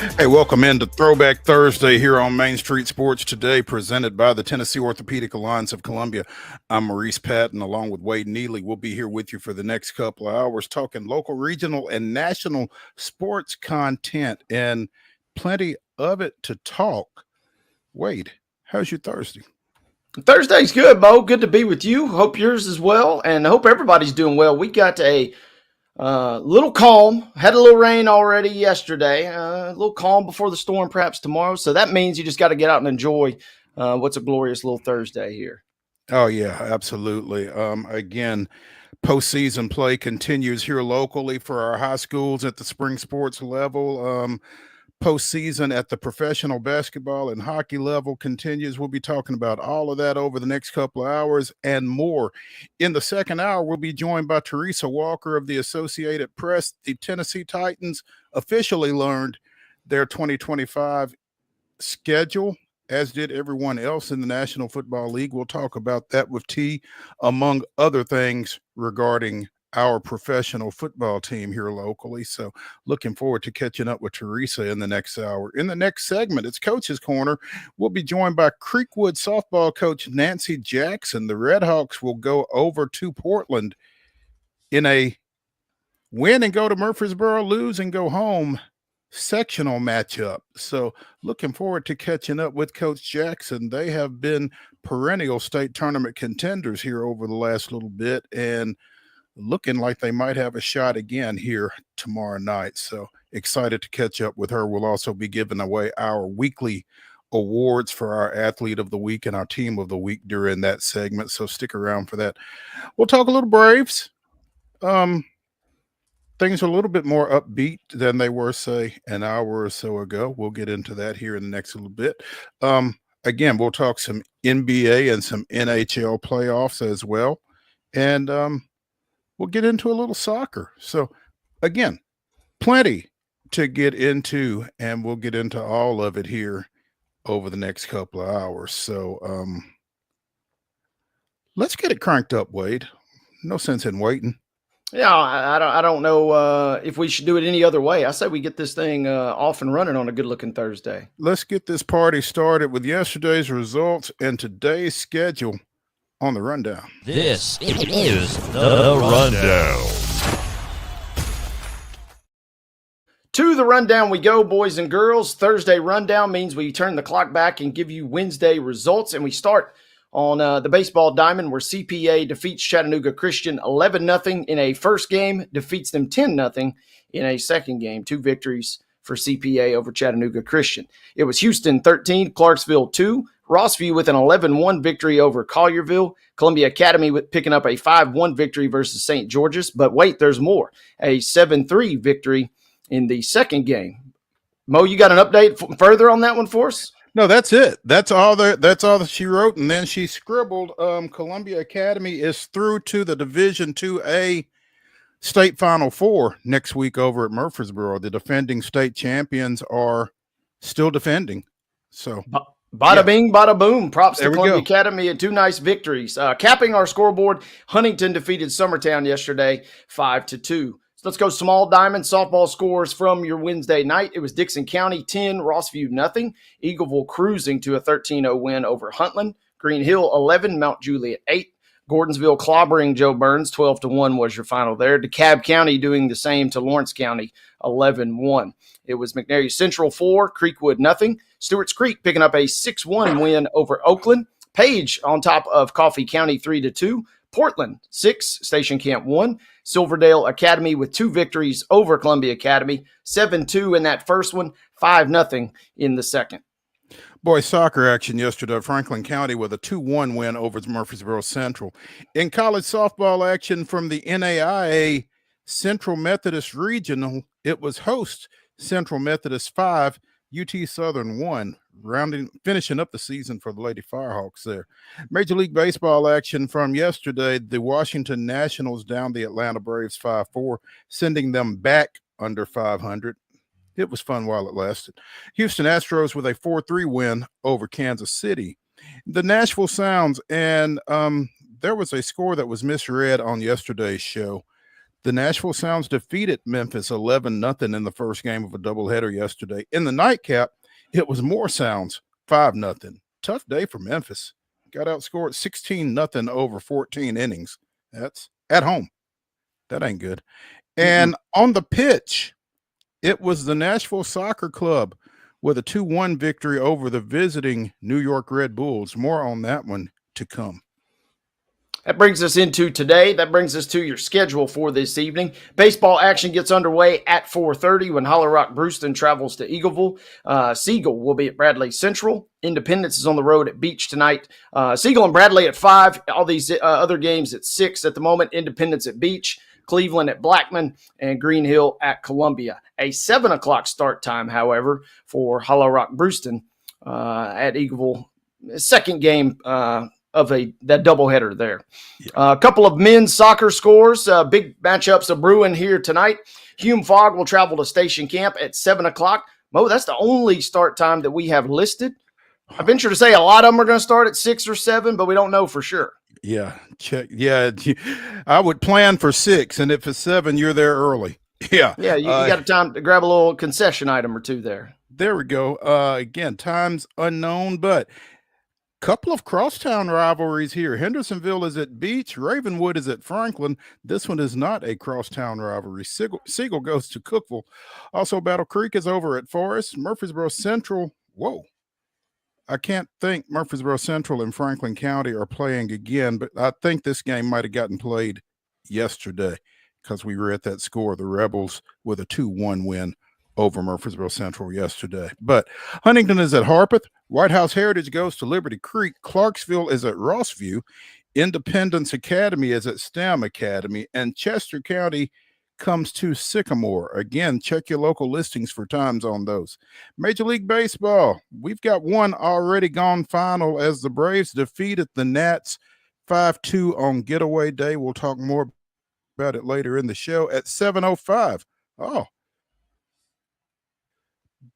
Hey, welcome into Throwback Thursday here on Main Street Sports Today, presented by the Tennessee Orthopedic Alliance of Columbia. I'm Maurice Patton, along with Wade Neely. We'll be here with you for the next couple of hours talking local, regional, and national sports content, and plenty of it to talk. Wade, how's your Thursday? Thursday's good, Bo. Good to be with you. Hope yours is well, and hope everybody's doing well. We got a little calm. Had a little rain already yesterday. A little calm before the storm, perhaps tomorrow. So that means you just got to get out and enjoy what's a glorious little Thursday here. Oh, yeah, absolutely. Again, postseason play continues here locally for our high schools at the spring sports level. Postseason at the professional basketball and hockey level continues. We'll be talking about all of that over the next couple of hours and more. In the second hour, we'll be joined by TERESA Walker of the Associated Press. The Tennessee Titans officially learned their 2025 schedule, as did everyone else in the National Football League. We'll talk about that with T, among other things regarding our professional football team here locally. So looking forward to catching up with TERESA in the next hour. In the next segment, it's Coach's Corner. We'll be joined by Creekwood softball coach Nancy Jackson. The Redhawks will go over to Portland in a win and go to Murfreesboro, lose and go home sectional matchup. So looking forward to catching up with Coach Jackson. They have been perennial state tournament contenders here over the last little bit, and looking like they might have a shot again here tomorrow night. So excited to catch up with her. We'll also be giving away our weekly awards for our athlete of the week and our team of the week during that segment. So stick around for that. We'll talk a little Braves. Things are a little bit more upbeat than they were, say, an hour or so ago. We'll get into that here in the next little bit. Again, we'll talk some NBA and some NHL playoffs as well. And we'll get into a little soccer. So, again, plenty to get into, and we'll get into all of it here over the next couple of hours. So, let's get it cranked up, Wade. No sense in waiting. Yeah, I don't know if we should do it any other way. I say we get this thing off and running on a good-looking Thursday. Let's get this party started with yesterday's results and today's schedule on the rundown. This is the rundown. To the rundown we go, boys and girls. Thursday rundown means we turn the clock back and give you Wednesday results, and we start on the baseball diamond, where CPA defeats Chattanooga Christian 11-0 in a first game, defeats them 10-0 in a second game. 2 victories for CPA over Chattanooga Christian. It was Houston 13, Clarksville 2. Rossview with an 11-1 victory over Collierville. Columbia Academy with picking up a 5-1 victory versus St. George's. But wait, there's more. A 7-3 victory in the second game. Mo, you got an update further on that one for us? No, that's it. That's all that she wrote, and then she scribbled. Columbia Academy is through to the Division II-A State Final Four next week over at Murfreesboro. The defending state champions are still defending. So, bada bing, bada boom. Props to Columbia Academy and 2 nice victories. Capping our scoreboard, Huntington defeated Summertown yesterday 5-2. Let's go small diamond softball scores from your Wednesday night. It was Dixon County 10, Rossview 0. Eagleville cruising to a 13-0 win over Huntland. Green Hill 11, Mount Juliet 8. Gordonsville clobbering Joe Burns 12-1 was your final there. DeKalb County doing the same to Lawrence County 11-1. It was McNary Central 4, Creekwood 0. Stewart's Creek picking up a 6-1 win over Oakland. Page on top of Coffee County 3-2. Portland 6, Station Camp 1. Silverdale Academy with 2 victories over Columbia Academy, 7-2 in that first one, 5-0 in the second. Boys soccer action yesterday. Franklin County with a 2-1 win over Murfreesboro Central. In college softball action from the NAIA Central Methodist Regional, it was host Central Methodist 5, UT Southern 1, finishing up the season for the Lady Firehawks there. Major League Baseball action from yesterday, the Washington Nationals down the Atlanta Braves 5-4, sending them back under 500. It was fun while it lasted. Houston Astros with a 4-3 win over Kansas City. The Nashville Sounds, and there was a score that was misread on yesterday's show. The Nashville Sounds defeated Memphis 11-0 in the first game of a doubleheader yesterday. In the nightcap, it was more Sounds 5-0. Tough day for Memphis. Got outscored 16-0 over 14 innings. That's at home. That ain't good. And on the pitch, it was the Nashville Soccer Club with a 2-1 victory over the visiting New York Red Bulls. More on that one to come. That brings us into today. That brings us to your schedule for this evening. Baseball action gets underway at 4:30 when Hollow Rock Brewston travels to Eagleville. Siegel will be at Bradley Central. Independence is on the road at Beach tonight. Siegel and Bradley at 5. All these other games at 6 at the moment. Independence at Beach. Cleveland at Blackman, and Green Hill at Columbia. A 7 o'clock start time, however, for Hollow Rock Brewston at Eagleville. Second game of that doubleheader there. A couple of men's soccer scores. Big matchups of brewing here tonight. Hume Fogg will travel to Station Camp at 7 o'clock. Mo, that's the only start time that we have listed. I venture to say a lot of them are going to start at 6 or 7, but we don't know for sure. Yeah, check. Yeah, I would plan for 6, and if it's 7, you're there early. Yeah. Yeah, you got time to grab a little concession item or two there. There we go. Again, time's unknown, but couple of crosstown rivalries here. Hendersonville is at Beach. Ravenwood is at Franklin. This one is not a crosstown rivalry. Siegel goes to Cookville. Also, Battle Creek is over at Forest. Murfreesboro Central. Whoa. I can't think Murfreesboro Central and Franklin County are playing again, but I think this game might have gotten played yesterday because we were at that score. The Rebels with a 2-1 win over Murfreesboro Central yesterday. But Huntington is at Harpeth. White House Heritage goes to Liberty Creek. Clarksville is at Rossview. Independence Academy is at STEM Academy. And Chester County comes to Sycamore. Again, check your local listings for times on those. Major League Baseball, we've got one already gone final as the Braves defeated the Nats 5-2 on getaway day. We'll talk more about it later in the show at 7:05. Oh,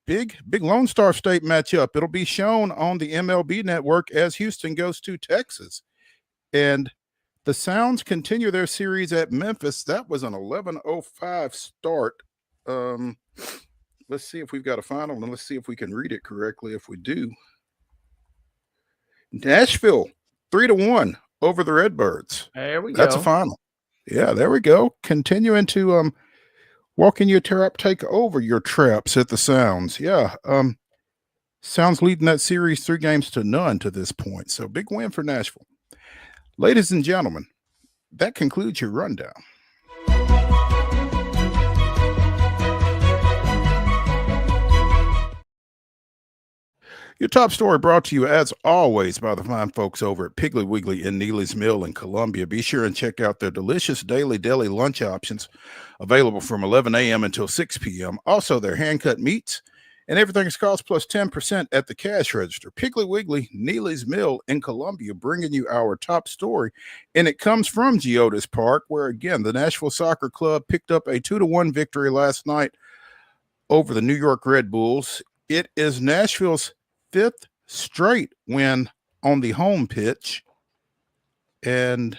big Lone Star State matchup. It'll be shown on the MLB network as Houston goes to Texas. And the Sounds continue their series at Memphis. That was an 11:05 start. Let's see if we've got a final, and let's see if we can read it correctly. If we do, Nashville 3-1 over the Redbirds. There we go. That's a final. Yeah, there we go. Continuing to walking your trap, take over your traps at the Sounds. Yeah, Sounds leading that series 3-0 to this point. So big win for Nashville. Ladies and gentlemen, that concludes your rundown. Your top story brought to you, as always, by the fine folks over at Piggly Wiggly in Neely's Mill in Columbia. Be sure and check out their delicious daily deli lunch options available from 11 a.m. until 6 p.m. Also, their hand-cut meats, and everything is cost plus 10% at the cash register. Piggly Wiggly, Neely's Mill in Columbia, bringing you our top story. And it comes from Geodis Park, where, again, the Nashville Soccer Club picked up a 2-1 victory last night over the New York Red Bulls. It is Nashville's 5th straight win on the home pitch. And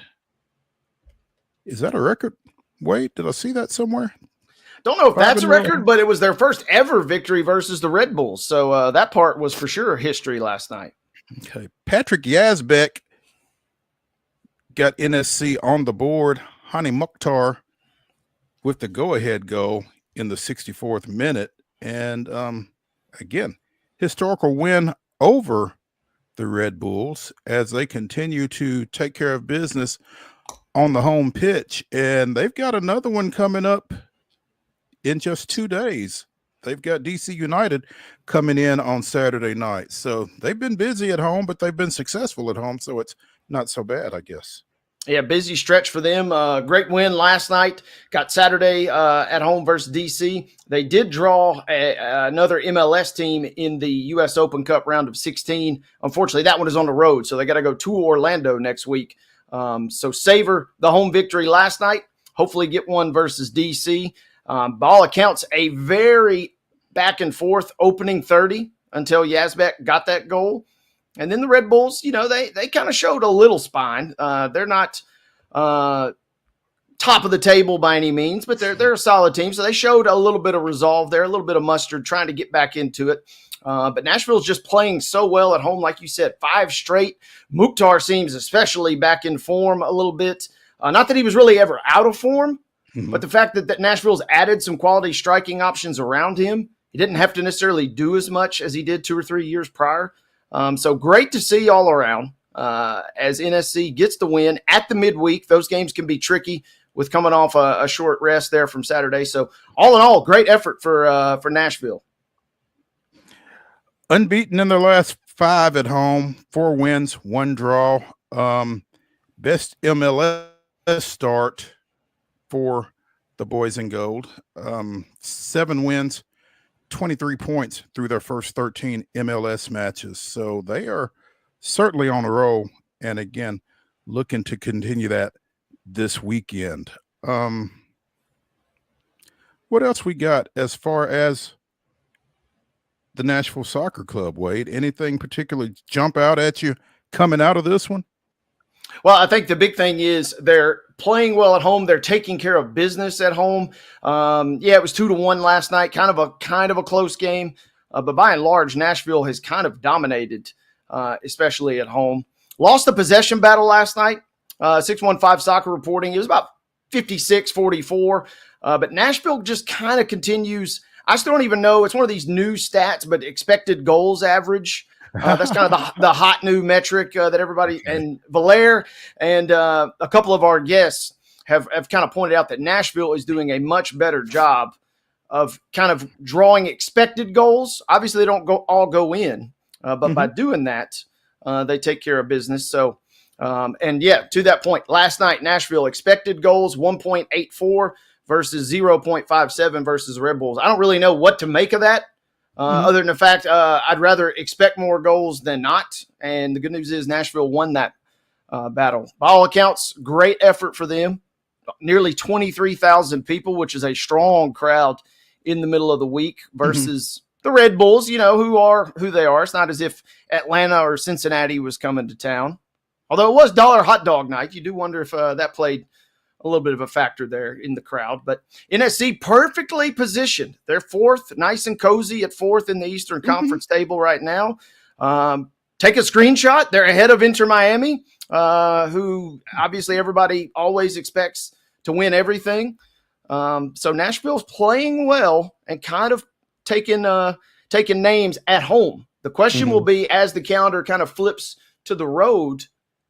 is that a record? Wait, did I see that somewhere? Don't know if that's a record, but it was their first ever victory versus the Red Bulls. So that part was for sure history last night. Okay. Patrick Yazbek got NSC on the board. Hani Mukhtar with the go-ahead goal in the 64th minute. And again, historical win over the Red Bulls as they continue to take care of business on the home pitch. And they've got another one coming up in just 2 days. They've got DC United coming in on Saturday night. So they've been busy at home, but they've been successful at home. So it's not so bad, I guess. Yeah, busy stretch for them. Great win last night. Got Saturday at home versus DC. They did draw another MLS team in the U.S. Open Cup round of 16. Unfortunately, that one is on the road, so they got to go to Orlando next week. So savor the home victory last night. Hopefully get one versus DC. By all accounts, a very back and forth opening 30 until Yazbek got that goal. And then the Red Bulls, they kind of showed a little spine. They're not top of the table by any means, but they're a solid team. So they showed a little bit of resolve there, a little bit of mustard, trying to get back into it. But Nashville's just playing so well at home, like you said, 5 straight. Mukhtar seems especially back in form a little bit. Not that he was really ever out of form, but the fact that Nashville's added some quality striking options around him. He didn't have to necessarily do as much as he did 2 or 3 years prior. So great to see all around as NSC gets the win at the midweek. Those games can be tricky with coming off a short rest there from Saturday. So all in all, great effort for Nashville. Unbeaten in their last 5 at home, 4 wins, 1 draw. Best MLS start for the boys in gold. 7 wins, 23 points through their first 13 MLS matches. So they are certainly on a roll. And again, looking to continue that this weekend. What else we got as far as the Nashville Soccer Club, Wade? Anything particularly jump out at you coming out of this one? Well, I think the big thing is they're playing well at home. They're taking care of business at home. It was 2-1 last night, kind of a close game. But by and large, Nashville has kind of dominated, especially at home. Lost the possession battle last night. 615 Soccer reporting. It was about 56-44. But Nashville just kind of continues. I still don't even know. It's one of these new stats, but expected goals average. That's kind of the hot new metric that everybody and Valaire and a couple of our guests have kind of pointed out that Nashville is doing a much better job of kind of drawing expected goals. Obviously, they don't all go in, but by doing that, they take care of business. So, to that point, last night, Nashville expected goals 1.84 versus 0.57 versus the Red Bulls. I don't really know what to make of that. Other than the fact I'd rather expect more goals than not. And the good news is Nashville won that battle. By all accounts, great effort for them. Nearly 23,000 people, which is a strong crowd in the middle of the week versus the Red Bulls, who they are. It's not as if Atlanta or Cincinnati was coming to town. Although it was dollar hot dog night. You do wonder if that played a little bit of a factor there in the crowd. But NSC perfectly positioned. They're 4th, nice and cozy at 4th in the Eastern Conference table right now. Take a screenshot. They're ahead of Inter Miami, who obviously everybody always expects to win everything. So Nashville's playing well and kind of taking names at home. The question will be, as the calendar kind of flips to the road,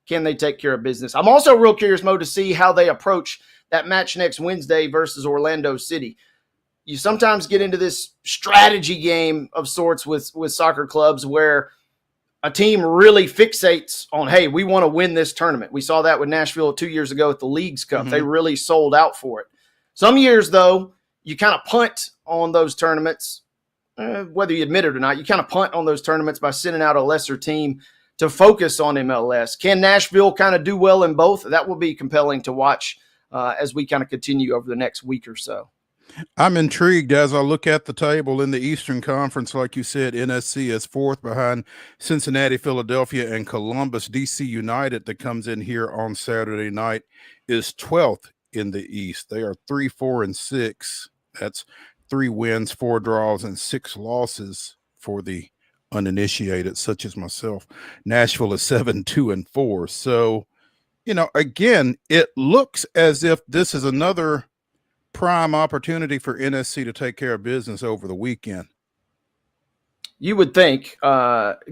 can they take care of business? I'm also real curious, Mo, to see how they approach that match next Wednesday versus Orlando City. You sometimes get into this strategy game of sorts with soccer clubs where a team really fixates on, hey, we want to win this tournament. We saw that with Nashville 2 years ago at the Leagues Cup. They really sold out for it. Some years, though, you kind of punt on those tournaments, whether you admit it or not. You kind of punt on those tournaments by sending out a lesser team to focus on MLS. Can Nashville kind of do well in both? That will be compelling to watch as we kind of continue over the next week or so. I'm intrigued as I look at the table in the Eastern Conference. Like you said, NSC is 4th behind Cincinnati, Philadelphia, and Columbus. DC United, that comes in here on Saturday night, is 12th in the East. They are 3-4-6. That's 3 wins, 4 draws, and 6 losses for the uninitiated, such as myself. Nashville is 7-2-4. So, again, it looks as if this is another prime opportunity for NSC to take care of business over the weekend. You would think,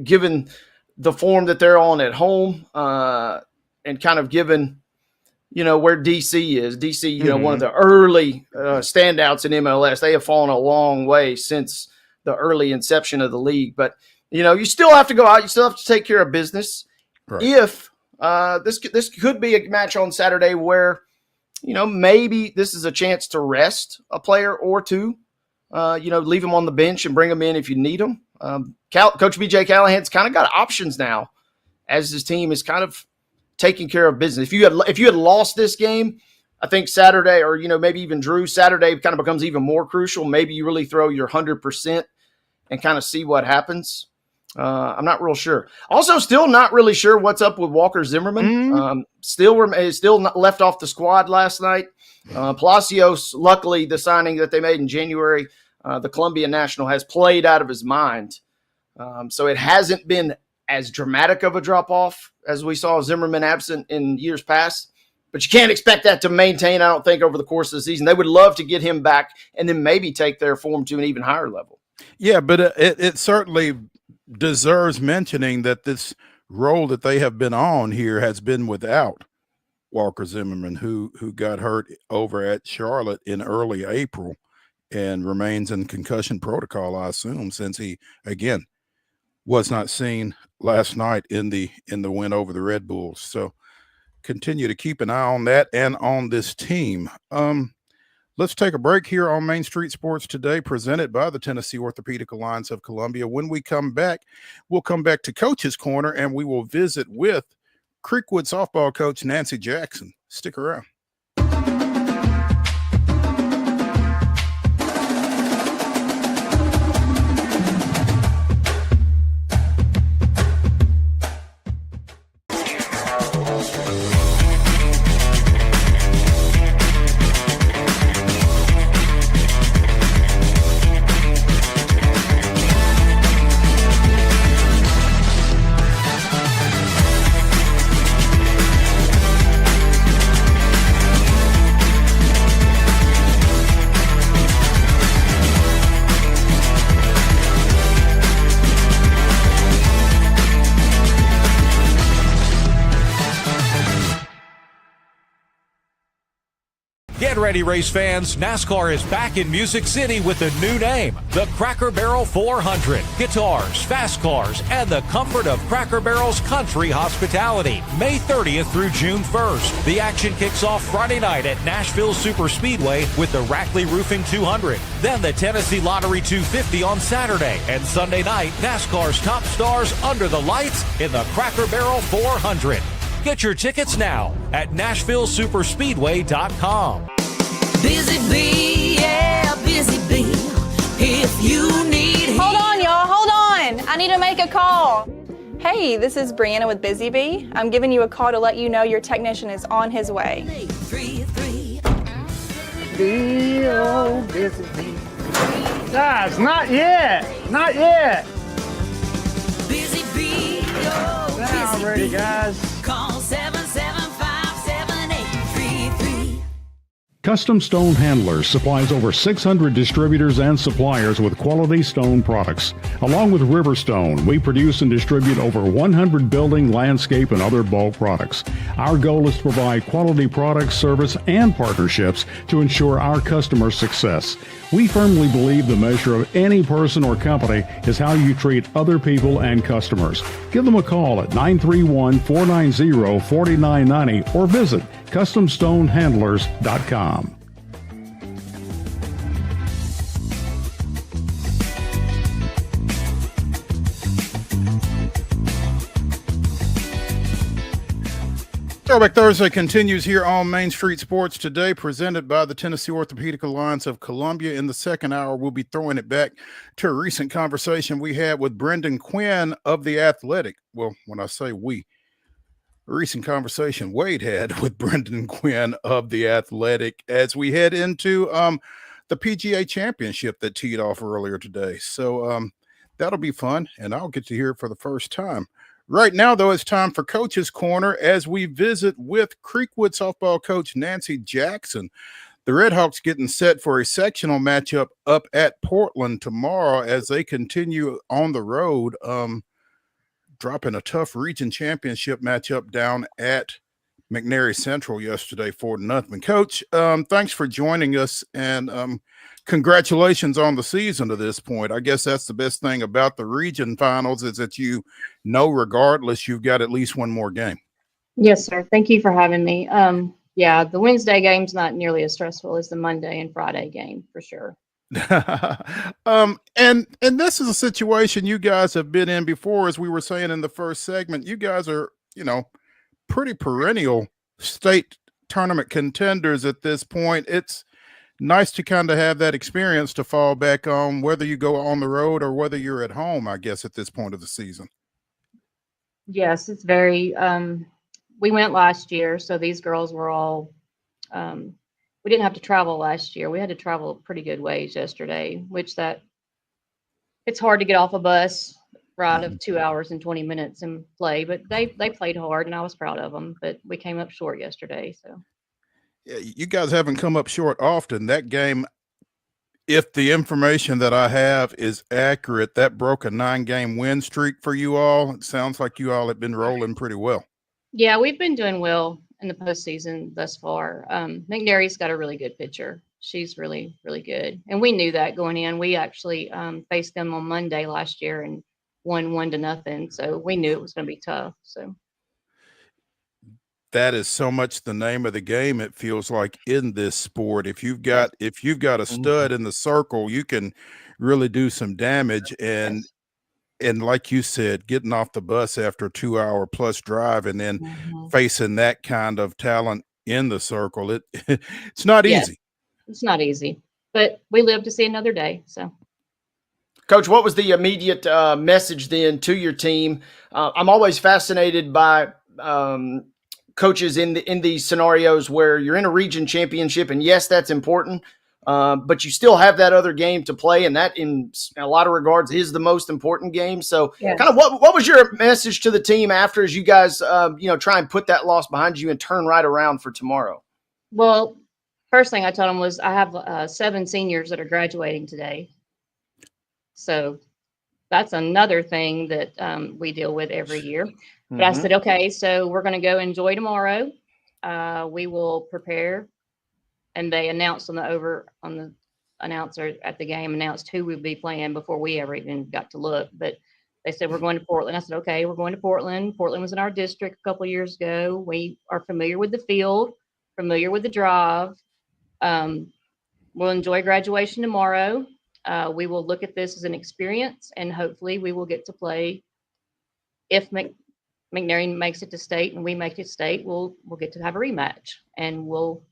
given the form that they're on at home, and kind of given, where DC is. DC, one of the early standouts in MLS. They have fallen a long way since the early inception of the league. But, you still have to go out. You still have to take care of business. Right. If this could be a match on Saturday where, maybe this is a chance to rest a player or two, leave them on the bench and bring them in if you need them. Coach BJ Callahan's kind of got options now as his team is kind of taking care of business. If you had lost this game, I think Saturday, or, maybe even drew Saturday, kind of becomes even more crucial. Maybe you really throw your 100% and kind of see what happens. I'm not real sure. Also, still not really sure what's up with Walker Zimmerman. Still not left off the squad last night. Palacios, luckily, the signing that they made in January, the Columbia National, has played out of his mind. So it hasn't been as dramatic of a drop-off as we saw Zimmerman absent in years past. But you can't expect that to maintain, I don't think, over the course of the season. They would love to get him back and then maybe take their form to an even higher level. Yeah, but it certainly deserves mentioning that this role that they have been on here has been without Walker Zimmerman, who got hurt over at Charlotte in early April and remains in concussion protocol, I assume, since he, again, was not seen last night in the win over the Red Bulls. So continue to keep an eye on that and on this team. Let's take a break here on Main Street Sports Today, presented by the Tennessee Orthopedic Alliance of Columbia. When we come back, we'll come back to Coach's Corner, and we will visit with Creekwood softball coach Nancy Jackson. Stick around. Get ready, race fans. NASCAR is back in Music City with a new name, the Cracker Barrel 400. Guitars, fast cars, and the comfort of Cracker Barrel's country hospitality. May 30th through June 1st. The action kicks off Friday night at Nashville Superspeedway with the Rackley Roofing 200. Then the Tennessee Lottery 250 on Saturday. And Sunday night, NASCAR's top stars under the lights in the Cracker Barrel 400. Get your tickets now at NashvilleSuperspeedway.com. Busy bee, yeah, busy bee. If you need Hold on, y'all, hold on. I need to make a call. Hey, this is Brianna with Busy Bee. I'm giving you a call to let you know your technician is on his way. 833. Bee, oh, busy bee. Guys, not yet. Not yet. Busy bee, oh, Now busy ready, bee. guys. Call 775-7833. Custom Stone Handlers supplies over 600 distributors and suppliers with quality stone products. Along with Riverstone, we produce and distribute over 100 building, landscape, and other bulk products. Our goal is to provide quality products, service, and partnerships to ensure our customers' success. We firmly believe the measure of any person or company is how you treat other people and customers. Give them a call at 931-490-4990 or visit CustomStoneHandlers.com. Throwback Thursday continues here on Main Street Sports Today, presented by the Tennessee Orthopedic Alliance of Columbia. In the second hour, we'll be throwing it back to a recent conversation we had with Brendan Quinn of The Athletic. Well, when I say we, a recent conversation Wade had with Brendan Quinn of The Athletic as we head into the PGA Championship that teed off earlier today. So that'll be fun, and I'll get to hear it for the first time. Right now, though, it's time for Coach's Corner as we visit with Creekwood softball coach Nancy Jackson. The Redhawks getting set for a sectional matchup up at Portland tomorrow as they continue on the road, dropping a tough region championship matchup down at McNary Central yesterday, 4-0. Coach, thanks for joining us, and congratulations on the season to this point. I guess that's the best thing about the region finals is that you know regardless you've got at least one more game. Yes, sir. Thank you for having me. Yeah, the Wednesday game's not nearly as stressful as the Monday and Friday game for sure. And this is a situation you guys have been in before, as we were saying in the first segment. You guys are, pretty perennial state tournament contenders at this point. It's nice to kind of have that experience to fall back on, whether you go on the road or whether you're at home, I guess, at this point of the season. Yes, it's very, we went last year, so these girls were all, we didn't have to travel last year. We had to travel pretty good ways yesterday, which it's hard to get off a bus ride of 2 hours and 20 minutes and play, but they played hard and I was proud of them, but we came up short yesterday. So Yeah, you guys haven't come up short often. That game, if the information that I have is accurate, that broke a 9-game win streak for you all. It sounds like you all have been rolling pretty well. yeah, we've been doing well in the postseason thus far. McNary's got a really good pitcher. She's really, really good. And we knew that going in. We actually faced them on Monday last year and won 1-0. So we knew it was going to be tough. So that is so much the name of the game, it feels like, in this sport. If you've got a stud in the circle, you can really do some damage. And like you said, getting off the bus after a 2-hour plus drive and then facing that kind of talent in the circle, it's not easy. It's not easy, but we live to see another day. So, Coach, what was the immediate message then to your team? I'm always fascinated by coaches in these scenarios where you're in a region championship, and yes, that's important, but you still have that other game to play, and that in a lot of regards is the most important game. So kind of what was your message to the team after, as you guys try and put that loss behind you and turn right around for tomorrow? Well, first thing I told them was I have 7 seniors that are graduating today. So that's another thing that we deal with every year. But I said, okay, so we're going to go enjoy tomorrow. We will prepare. And they announced on the announcer at the game, announced who we'd be playing before we ever even got to look. But they said, we're going to Portland. I said, okay, we're going to Portland. Portland was in our district a couple of years ago. We are familiar with the field, familiar with the drive. We'll enjoy graduation tomorrow. We will look at this as an experience, and hopefully we will get to play. If McNary makes it to state and we make it state, we'll get to have a rematch, and we'll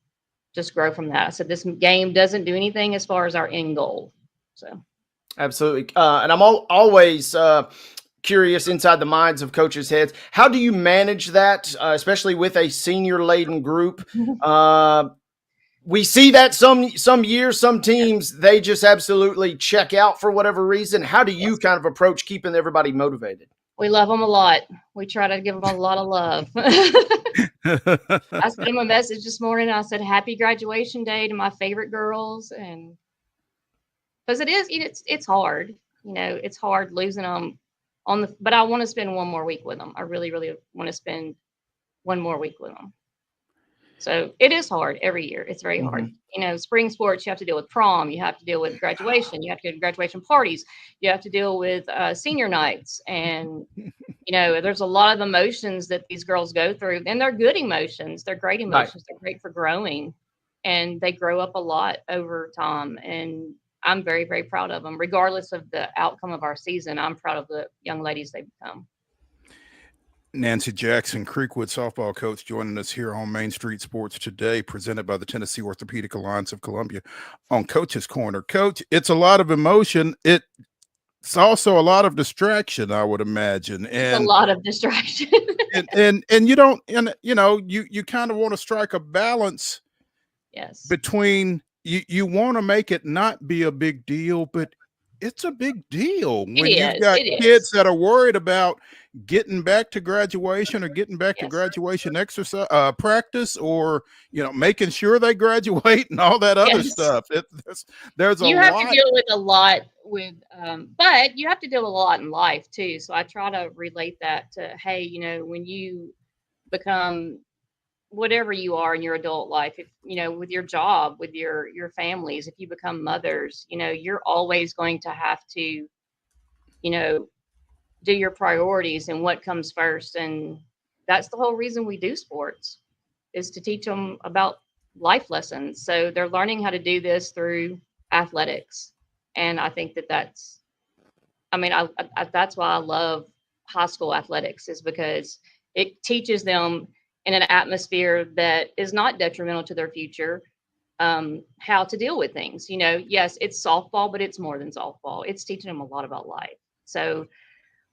just grow from that. I said this game doesn't do anything as far as our end goal. So absolutely, and I'm always curious inside the minds of coaches' heads. How do you manage that, especially with a senior-laden group? We see that some years, some teams, they just absolutely check out for whatever reason. How do you kind of approach keeping everybody motivated? We love them a lot. We try to give them a lot of love. I sent them a message this morning. I said, happy graduation day to my favorite girls. And because it's hard, it's hard losing them but I want to spend one more week with them. I really, really want to spend one more week with them. So it is hard every year. It's very hard. Spring sports, you have to deal with prom. You have to deal with graduation. You have to go to graduation parties. You have to deal with senior nights. And, there's a lot of emotions that these girls go through. And they're good emotions. They're great emotions. They're great for growing. And they grow up a lot over time. And I'm very, very proud of them. Regardless of the outcome of our season, I'm proud of the young ladies they become. Nancy Jackson, Creekwood softball coach, joining us here on Main Street Sports today, presented by the Tennessee Orthopedic Alliance of Columbia on Coach's Corner. Coach, it's a lot of emotion. It's also a lot of distraction, I would imagine. And it's a lot of distraction. and you don't, you kind of want to strike a balance. Yes. Between you want to make it not be a big deal, but it's a big deal when you've got kids that are worried about getting back to graduation or getting back to graduation exercise practice, or making sure they graduate and all that other stuff. There's a lot. You have to deal with a lot but you have to deal with a lot in life too. So I try to relate that to, hey, when you become whatever you are in your adult life, if with your job, with your families, if you become mothers, you're always going to have to do your priorities and what comes first. And that's the whole reason we do sports, is to teach them about life lessons. So they're learning how to do this through athletics. And I think that's why I love high school athletics, is because it teaches them in an atmosphere that is not detrimental to their future. how to deal with things. You know, yes, it's softball, but it's more than softball. It's teaching them a lot about life. So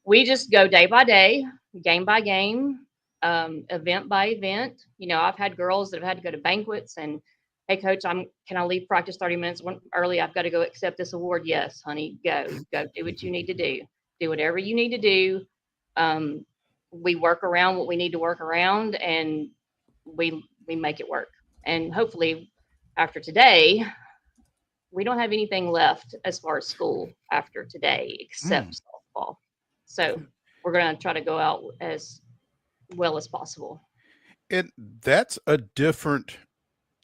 we just go day by day, game by game, event by event. You know, I've had girls that have had to go to banquets and, hey, coach, can I leave practice 30 minutes early? I've got to go accept this award. Yes, honey, go do what you need to do. Do whatever you need to do. We work around what we need to work around, and we make it work. And hopefully after today, we don't have anything left as far as school after today except softball. So we're going to try to go out as well as possible. And that's a different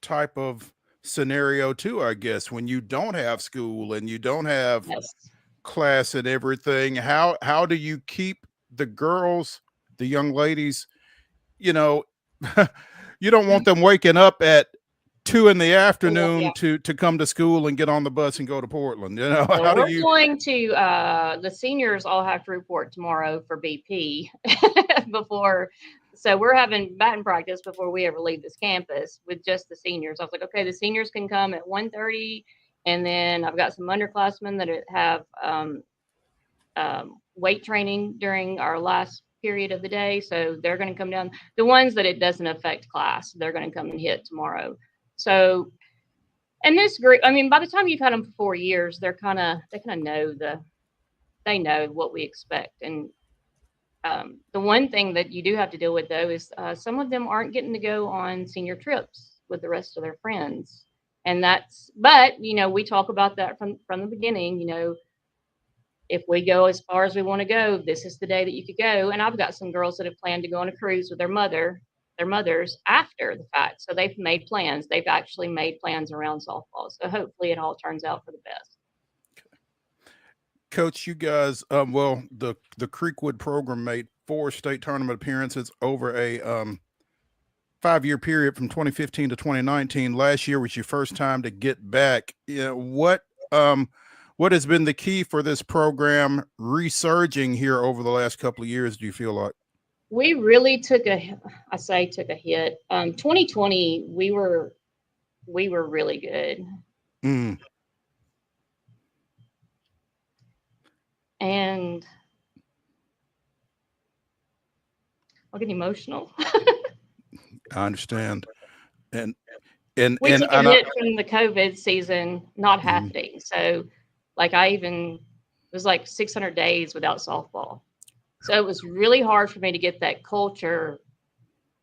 type of scenario too, I guess, when you don't have school and you don't have class and everything. How do you keep the girls, the young ladies, you know, you don't want them waking up at 2 in the afternoon to come to school and get on the bus and go to Portland. You know, well, we're going to the seniors all have to report tomorrow for BP before. So we're having batting practice before we ever leave this campus with just the seniors. I was like, okay, the seniors can come at 1:30, and then I've got some underclassmen that have weight training during our last period of the day. So they're going to come down. The ones that it doesn't affect class, they're going to come and hit tomorrow. So, and this group, I mean, by the time you've had them for 4 years, they kind of know they know what we expect. And the one thing that you do have to deal with though is some of them aren't getting to go on senior trips with the rest of their friends. And but you know, we talk about that from the beginning. You know, if we go as far as we want to go, this is the day that you could go. And I've got some girls that have planned to go on a cruise with their mothers after the fact. So they've made plans. They've actually made plans around softball. So hopefully it all turns out for the best. Coach, you guys, well, the Creekwood program made 4 state tournament appearances over a 5-year period from 2015 to 2019. Last year was your first time to get back. You know, what has been the key for this program resurging here over the last couple of years, do you feel like? We really took a hit. 2020, we were really good. And I'll get emotional. I understand. And we took a hit from the COVID season not happening. So like it was like 600 days without softball. So it was really hard for me to get that culture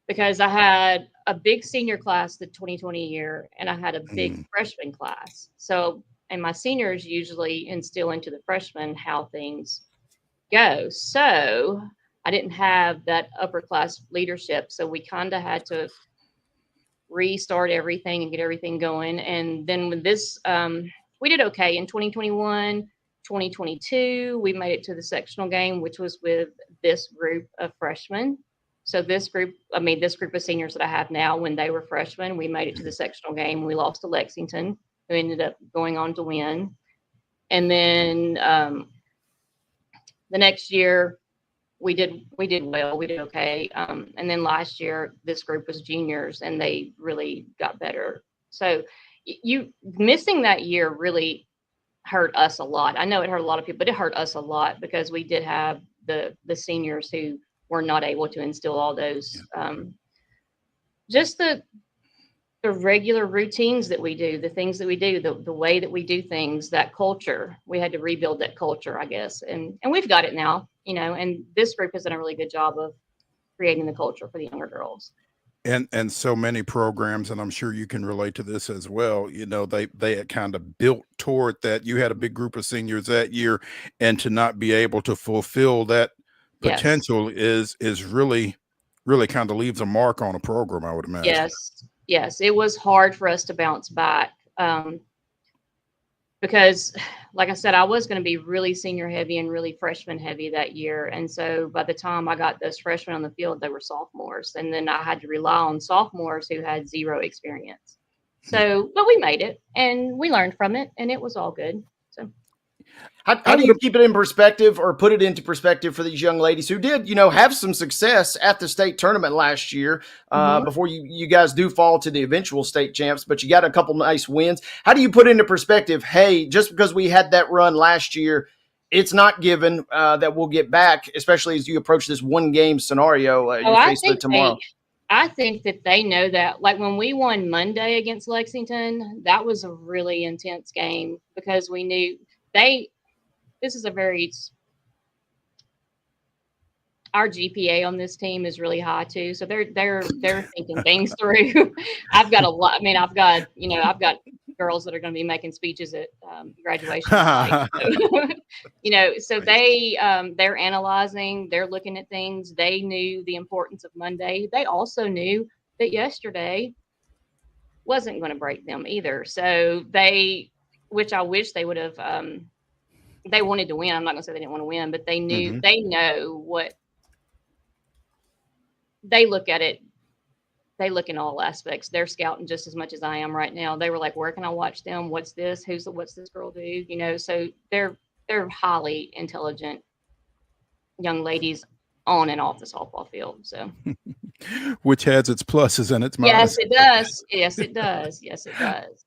because I had a big senior class the 2020 year and I had a big freshman class. So, and my seniors usually instill into the freshmen how things go. So I didn't have that upper class leadership. So we kind of had to restart everything and get everything going. And then with this, we did okay in 2021, 2022. We made it to the sectional game, which was with this group of freshmen. So this group of seniors that I have now, when they were freshmen, we made it to the sectional game. We lost to Lexington, who ended up going on to win. And then the next year, we did well. We did okay. And then last year, this group was juniors, and they really got better. So you missing that year really hurt us a lot. I know it hurt a lot of people, but it hurt us a lot because we did have the seniors who were not able to instill all those just the regular routines that we do, the things that we do, the way that we do things, that culture. We had to rebuild that culture, I guess. And we've got it now, you know, and this group has done a really good job of creating the culture for the younger girls. And so many programs, and I'm sure you can relate to this as well, you know, they had kind of built toward that. You had a big group of seniors that year, and to not be able to fulfill that potential is really kind of leaves a mark on a program, I would imagine. Yes, it was hard for us to bounce back because, like I said, I was going to be really senior heavy and really freshman heavy that year. And so by the time I got those freshmen on the field, they were sophomores. And then I had to rely on sophomores who had zero experience. So, but we made it and we learned from it and it was all good. So, How do you keep it in perspective or put it into perspective for these young ladies who did, have some success at the state tournament last year before you guys do fall to the eventual state champs, but you got a couple nice wins. How do you put into perspective, hey, just because we had that run last year, it's not given that we'll get back, especially as you approach this one game scenario you face tomorrow? I think that they know that. Like when we won Monday against Lexington, that was a really intense game because we knew this is our GPA on this team is really high too. So they're thinking things through. I've got a lot. I mean, I've got girls that are going to be making speeches at graduation. So they're analyzing, they're looking at things. They knew the importance of Monday. They also knew that yesterday wasn't going to break them either. So which I wish they would have, they wanted to win. I'm not going to say they didn't want to win, but they knew, they know what they look at it. They look in all aspects. They're scouting just as much as I am right now. They were like, where can I watch them? What's this? What's this girl do? So they're highly intelligent young ladies on and off the softball field. So, which has its pluses and its minuses. Yes, it does. Yes, it does. Yes, it does.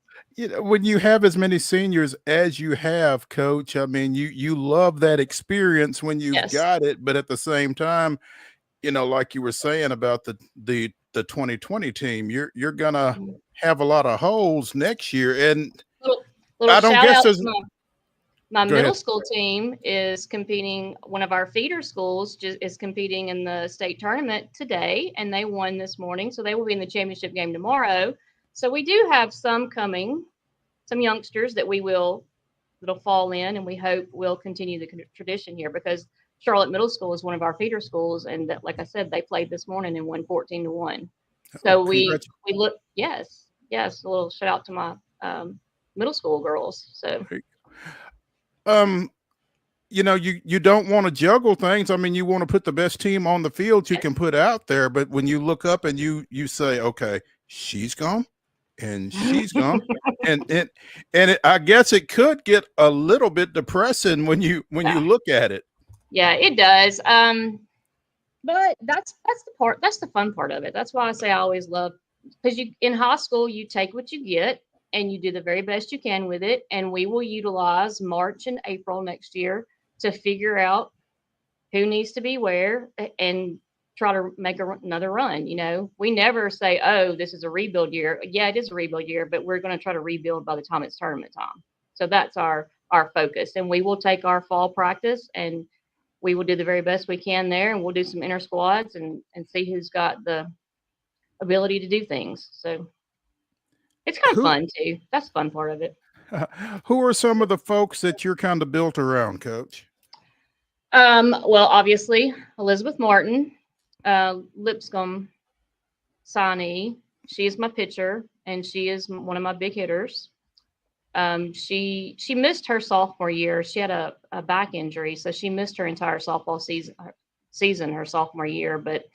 When you have as many seniors as you have, Coach, I mean, you love that experience when you've got it, but at the same time, like you were saying about the 2020 team, you're gonna have a lot of holes next year. And little I don't guess there's my middle school team is competing. One of our feeder schools is competing in the state tournament today, and they won this morning, so they will be in the championship game tomorrow. So we do have some youngsters that that'll fall in, and we hope will continue the tradition here because Charlotte Middle School is one of our feeder schools, and that, like I said, they played this morning and won 14-1. So we look, yes, a little shout out to my middle school girls. So, you don't want to juggle things. I mean, you want to put the best team on the field you can put out there, but when you look up and you say, okay, she's gone. And she's gone, and I guess it could get a little bit depressing when you look at it. Yeah, it does. But that's the fun part of it. That's why I say I always love, because in high school you take what you get and you do the very best you can with it. And we will utilize March and April next year to figure out who needs to be where and try to make another run. We never say, oh, this is a rebuild year. Yeah, it is a rebuild year, but we're going to try to rebuild by the time it's tournament time. So that's our focus. And we will take our fall practice and we will do the very best we can there. And we'll do some inter squads and see who's got the ability to do things. So it's kind of fun too. That's the fun part of it. Who are some of the folks that you're kind of built around, Coach? Well, obviously Elizabeth Martin, Lipscomb Sani. She is my pitcher, and she is one of my big hitters. She missed her sophomore year. She had a back injury, so she missed her entire softball season her sophomore year. But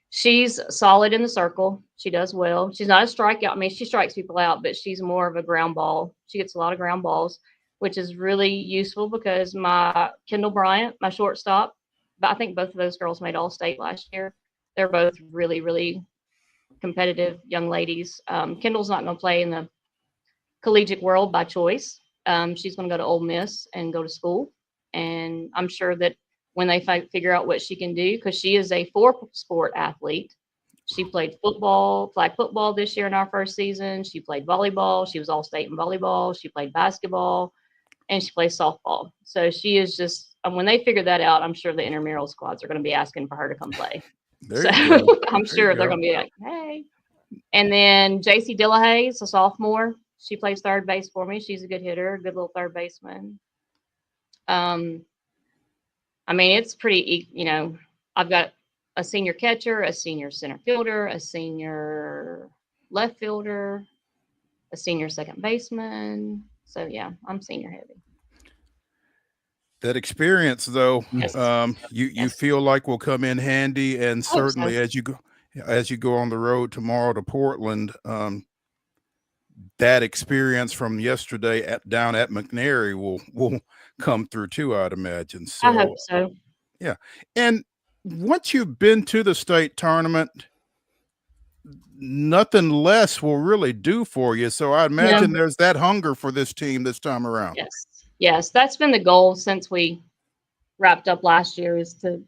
she's solid in the circle. She does well. She's not a strikeout. I mean, she strikes people out, but she's more of a ground ball. She gets a lot of ground balls, which is really useful because my Kendall Bryant, my shortstop, but I think both of those girls made All-State last year. They're both really, really competitive young ladies. Kendall's not going to play in the collegiate world by choice. She's going to go to Ole Miss and go to school. And I'm sure that when they figure out what she can do, because she is a 4-sport athlete. She played flag football this year in our first season. She played volleyball. She was All-State in volleyball. She played basketball, and she plays softball. So she is just, when they figure that out, I'm sure the intramural squads are going to be asking for her to come play. I'm sure they're going to be like, hey. And then JC Dillahay is a sophomore. She plays third base for me. She's a good hitter, good little third baseman. I mean, it's pretty, I've got a senior catcher, a senior center fielder, a senior left fielder, a senior second baseman. So yeah, I'm senior heavy. That experience, though, you feel like will come in handy, and certainly as you go on the road tomorrow to Portland, that experience from yesterday down at McNary will come through too, I'd imagine. So, I hope so. Yeah. And once you've been to the state tournament, nothing less will really do for you. So I imagine there's that hunger for this team this time around. Yes. That's been the goal since we wrapped up last year, is to,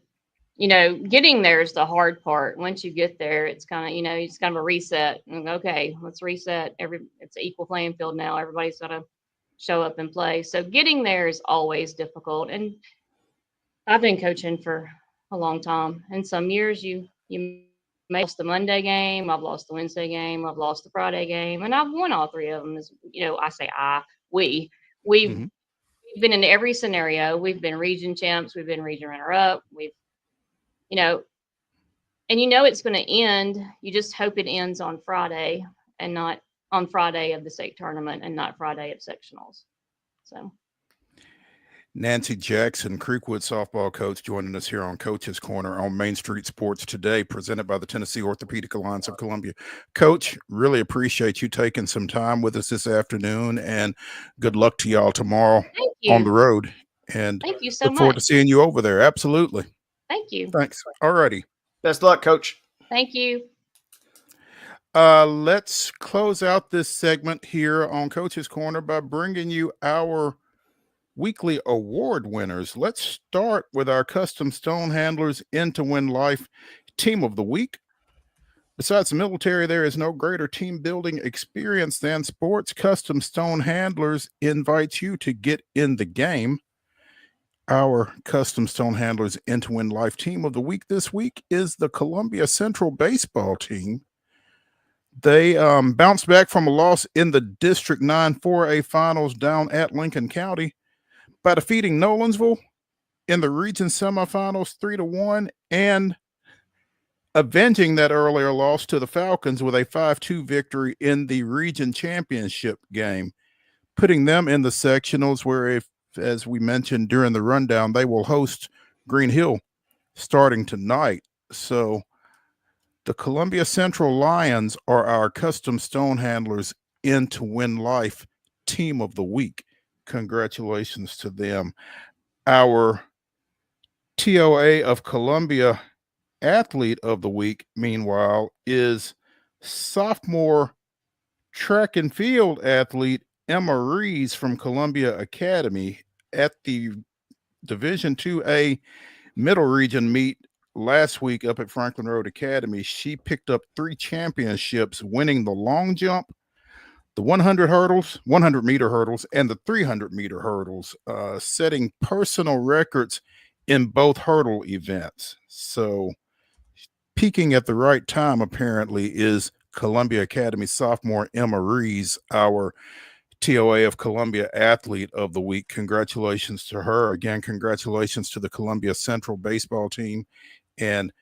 getting there is the hard part. Once you get there, it's kind of, it's kind of a reset. And okay, let's reset. It's an equal playing field now. Everybody's got to show up and play. So getting there is always difficult. And I've been coaching for a long time. And some years you may lost the Monday game, I've lost the Wednesday game, I've lost the Friday game, and I've won all three of them. We've been in every scenario. We've been region champs, we've been region runner-up, and it's going to end. You just hope it ends on Friday and not on Friday of the state tournament and not Friday of sectionals. So. Nancy Jackson, Creekwood softball coach, joining us here on Coach's Corner on Main Street Sports today, presented by the Tennessee Orthopedic Alliance of Columbia. Coach, really appreciate you taking some time with us this afternoon, and good luck to y'all tomorrow on the road. And thank you so look much. forward to seeing you over there. Absolutely. Thank you. Thanks. All righty. Best luck, Coach. Thank you. Let's close out this segment here on Coach's Corner by bringing you our weekly award winners. Let's start with our Custom Stone Handlers to Win Life Team of the Week. Besides the military, there is no greater team building experience than sports. Custom Stone Handlers invites you to get in the game. Our Custom Stone Handlers to Win Life Team of the Week this week is the Columbia Central baseball team. They bounced back from a loss in the District 9 4A finals down at Lincoln County by defeating Nolensville in the region semifinals 3-1 and avenging that earlier loss to the Falcons with a 5-2 victory in the region championship game, putting them in the sectionals where, as we mentioned during the rundown, they will host Green Hill starting tonight. So the Columbia Central Lions are our Custom Stone Handlers to Win Life Team of the Week. Congratulations to them. Our TOA of Columbia Athlete of the Week, meanwhile, is sophomore track and field athlete Emma Rees from Columbia Academy at the Division 2A Middle Region meet last week up at Franklin Road Academy. She picked up 3 championships, winning the long jump, the 100-meter hurdles, and the 300-meter hurdles, setting personal records in both hurdle events. So peaking at the right time, apparently, is Columbia Academy sophomore Emma Rees, our TOA of Columbia Athlete of the Week. Congratulations to her. Again, congratulations to the Columbia Central baseball team. And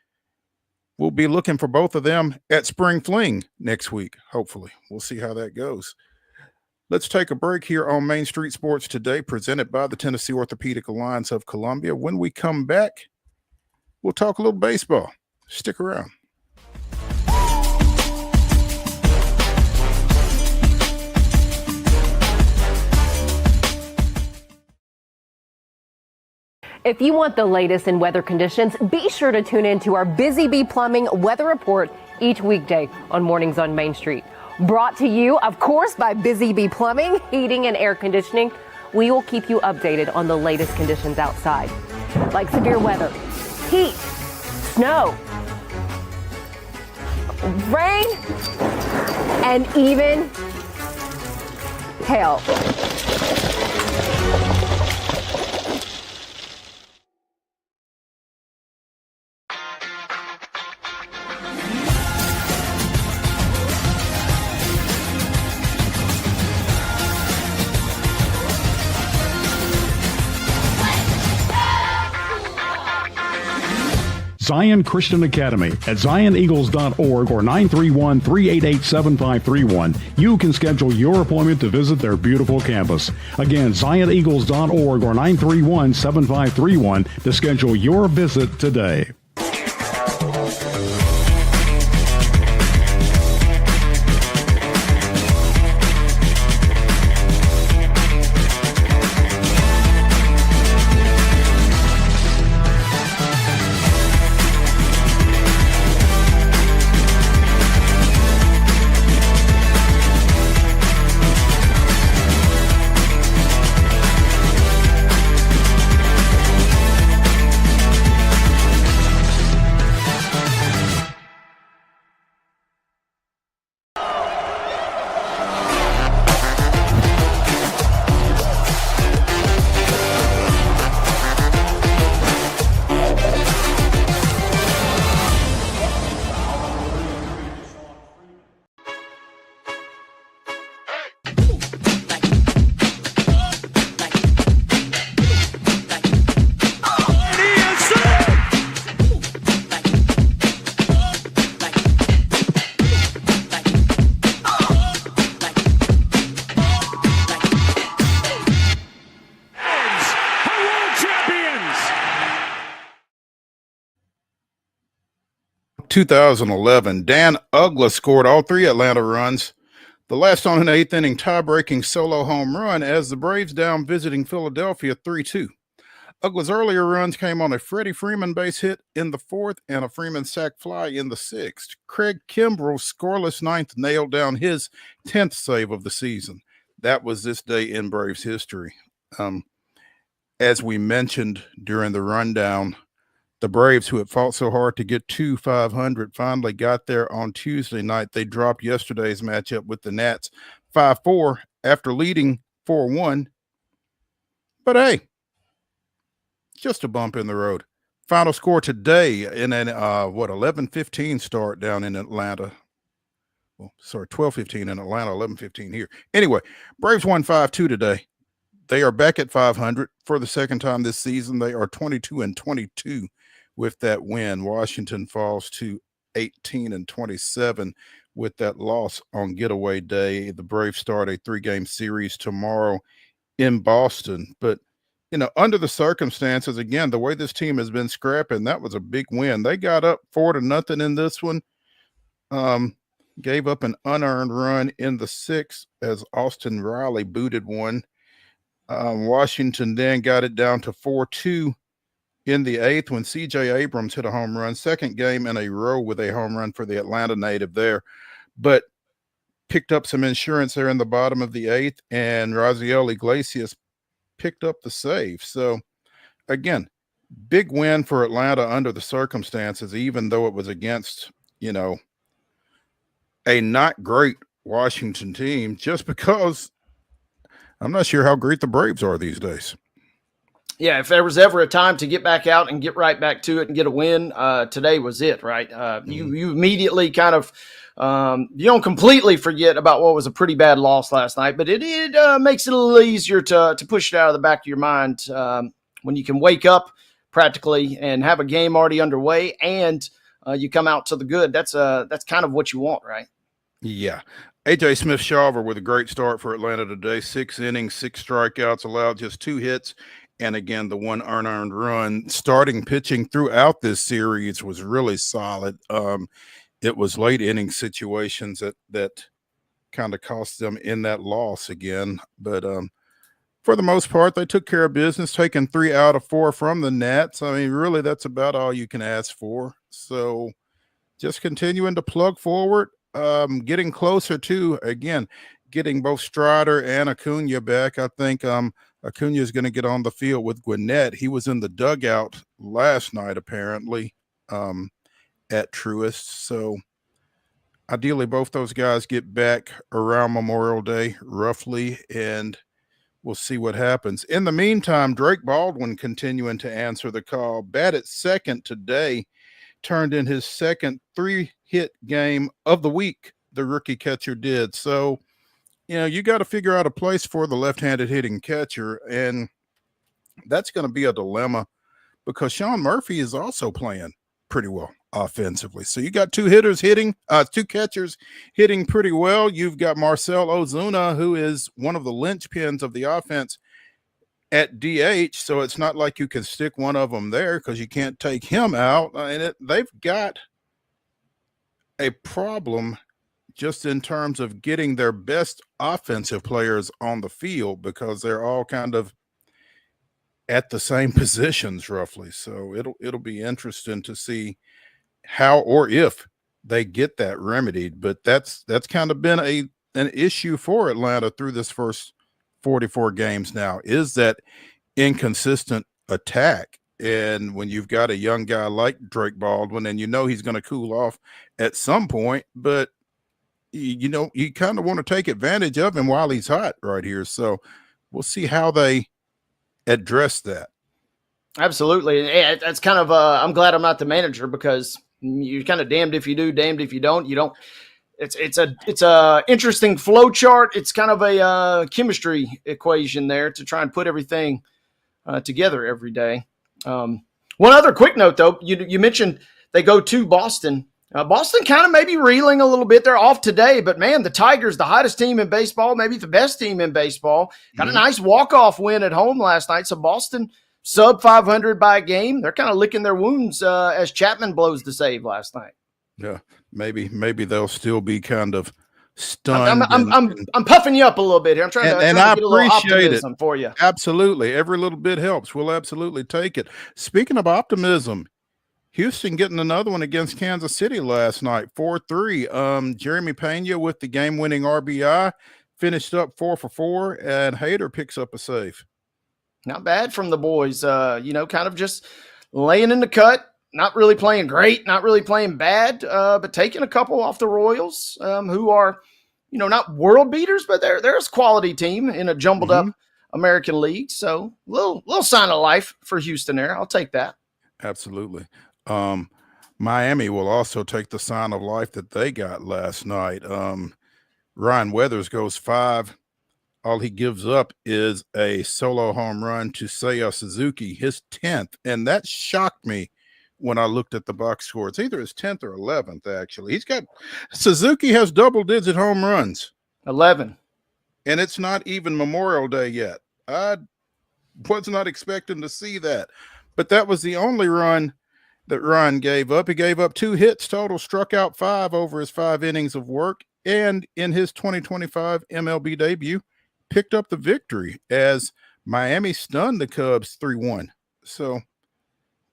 we'll be looking for both of them at Spring Fling next week, hopefully. We'll see how that goes. Let's take a break here on Main Street Sports today, presented by the Tennessee Orthopedic Alliance of Columbia. When we come back, we'll talk a little baseball. Stick around. If you want the latest in weather conditions, be sure to tune in to our Busy Bee Plumbing weather report each weekday on Mornings on Main Street. Brought to you, of course, by Busy Bee Plumbing, Heating and Air Conditioning. We will keep you updated on the latest conditions outside, like severe weather, heat, snow, rain, and even hail. Zion Christian Academy at zioneagles.org or 931-388-7531. You can schedule your appointment to visit their beautiful campus. Again, zioneagles.org or 931-7531 to schedule your visit today. 2011. Dan Ugla scored all 3 Atlanta runs. The last on an 8th inning tie-breaking solo home run as the Braves down visiting Philadelphia 3-2. Ugla's earlier runs came on a Freddie Freeman base hit in the 4th and a Freeman sac fly in the 6th. Craig Kimbrell's scoreless 9th nailed down his 10th save of the season. That was this day in Braves history. As we mentioned during the rundown, the Braves, who had fought so hard to get to 500, finally got there on Tuesday night. They dropped yesterday's matchup with the Nats 5-4 after leading 4-1. But hey, just a bump in the road. Final score today in an 11:15 start down in Atlanta. Well, sorry, 12:15 in Atlanta, 11:15 here. Anyway, Braves won 5-2 today. They are back at 500 for the second time this season. They are 22-22 with that win. Washington falls to 18-27 with that loss on getaway day. The Braves start a 3-game series tomorrow in Boston. But, you know, under the circumstances, again, the way this team has been scrapping, that was a big win. They got up 4-0 in this one. Gave up an unearned run in the 6th as Austin Riley booted one. Washington then got it down to 4-2 in the 8th when C.J. Abrams hit a home run. Second game in a row with a home run for the Atlanta native there. But picked up some insurance there in the bottom of the 8th, and Raziel Iglesias picked up the save. So, again, big win for Atlanta under the circumstances, even though it was against, you know, a not great Washington team, just because I'm not sure how great the Braves are these days. Yeah, if there was ever a time to get back out and get right back to it and get a win, today was it, right? You immediately kind of you don't completely forget about what was a pretty bad loss last night, but it makes it a little easier to push it out of the back of your mind when you can wake up practically and have a game already underway and you come out to the good. That's kind of what you want, right? Yeah. A.J. Smith-Shawver with a great start for Atlanta today. 6 innings, 6 strikeouts, allowed just 2 hits, and again, the 1 unearned run. Starting pitching throughout this series was really solid. It was late inning situations that kind of cost them in that loss again. But for the most part, they took care of business, taking 3 out of 4 from the Nats. I mean, really, that's about all you can ask for. So just continuing to plug forward. Getting closer to, again, getting both Strider and Acuna back. I think Acuna is going to get on the field with Gwinnett. He was in the dugout last night, apparently, at Truist. So ideally, both those guys get back around Memorial Day, roughly, and we'll see what happens. In the meantime, Drake Baldwin continuing to answer the call. Batted second today, turned in his second 3-hit game of the week, the rookie catcher did. So, you know, you got to figure out a place for the left-handed hitting catcher, and that's going to be a dilemma because Sean Murphy is also playing pretty well offensively. So you got 2 hitters hitting, 2 catchers hitting pretty well. You've got Marcell Ozuna, who is one of the linchpins of the offense at DH, so it's not like you can stick one of them there because you can't take him out. And they've got a problem just in terms of getting their best offensive players on the field because they're all kind of at the same positions roughly. So it'll be interesting to see how or if they get that remedied. But that's kind of been an issue for Atlanta through this first 44 games now, is that inconsistent attack. And when you've got a young guy like Drake Baldwin, and you know he's going to cool off at some point, but you know, you kind of want to take advantage of him while he's hot right here. So we'll see how they address that. Absolutely. And that's kind of I'm glad I'm not the manager because you're kind of damned if you do, damned if you don't. You don't. It's a interesting flow chart. It's kind of a chemistry equation there to try and put everything together every day. One other quick note, though, you mentioned they go to Boston. Boston kind of maybe reeling a little bit. They're off today, but man, the Tigers, the hottest team in baseball, maybe the best team in baseball, got a nice walk-off win at home last night. So Boston sub 500 by a game. They're kind of licking their wounds as Chapman blows the save last night. Yeah, maybe they'll still be kind of I'm stunned I'm I'm, I'm puffing you up a little bit here. I'm trying and to I get a little appreciate it. optimism for you. Absolutely. Every little bit helps. We'll absolutely take it. Speaking of optimism, Houston getting another one against Kansas City last night, 4-3. Jeremy Pena with the game-winning RBI, finished up 4 for 4, and Hayter picks up a save. Not bad from the boys. Kind of just laying in the cut. Not really playing great, not really playing bad, but taking a couple off the Royals, who are, not world beaters, but they're a quality team in a jumbled up American League. So little sign of life for Houston there. I'll take that. Absolutely. Miami will also take the sign of life that they got last night. Ryan Weathers goes 5. All he gives up is a solo home run to Seiya Suzuki, his 10th. And that shocked me when I looked at the box score. It's either his 10th or 11th, actually. Suzuki has double-digit home runs. 11. And it's not even Memorial Day yet. I was not expecting to see that. But that was the only run that Ryan gave up. He gave up 2 hits total, struck out 5 over his 5 innings of work, and in his 2025 MLB debut, picked up the victory as Miami stunned the Cubs 3-1. So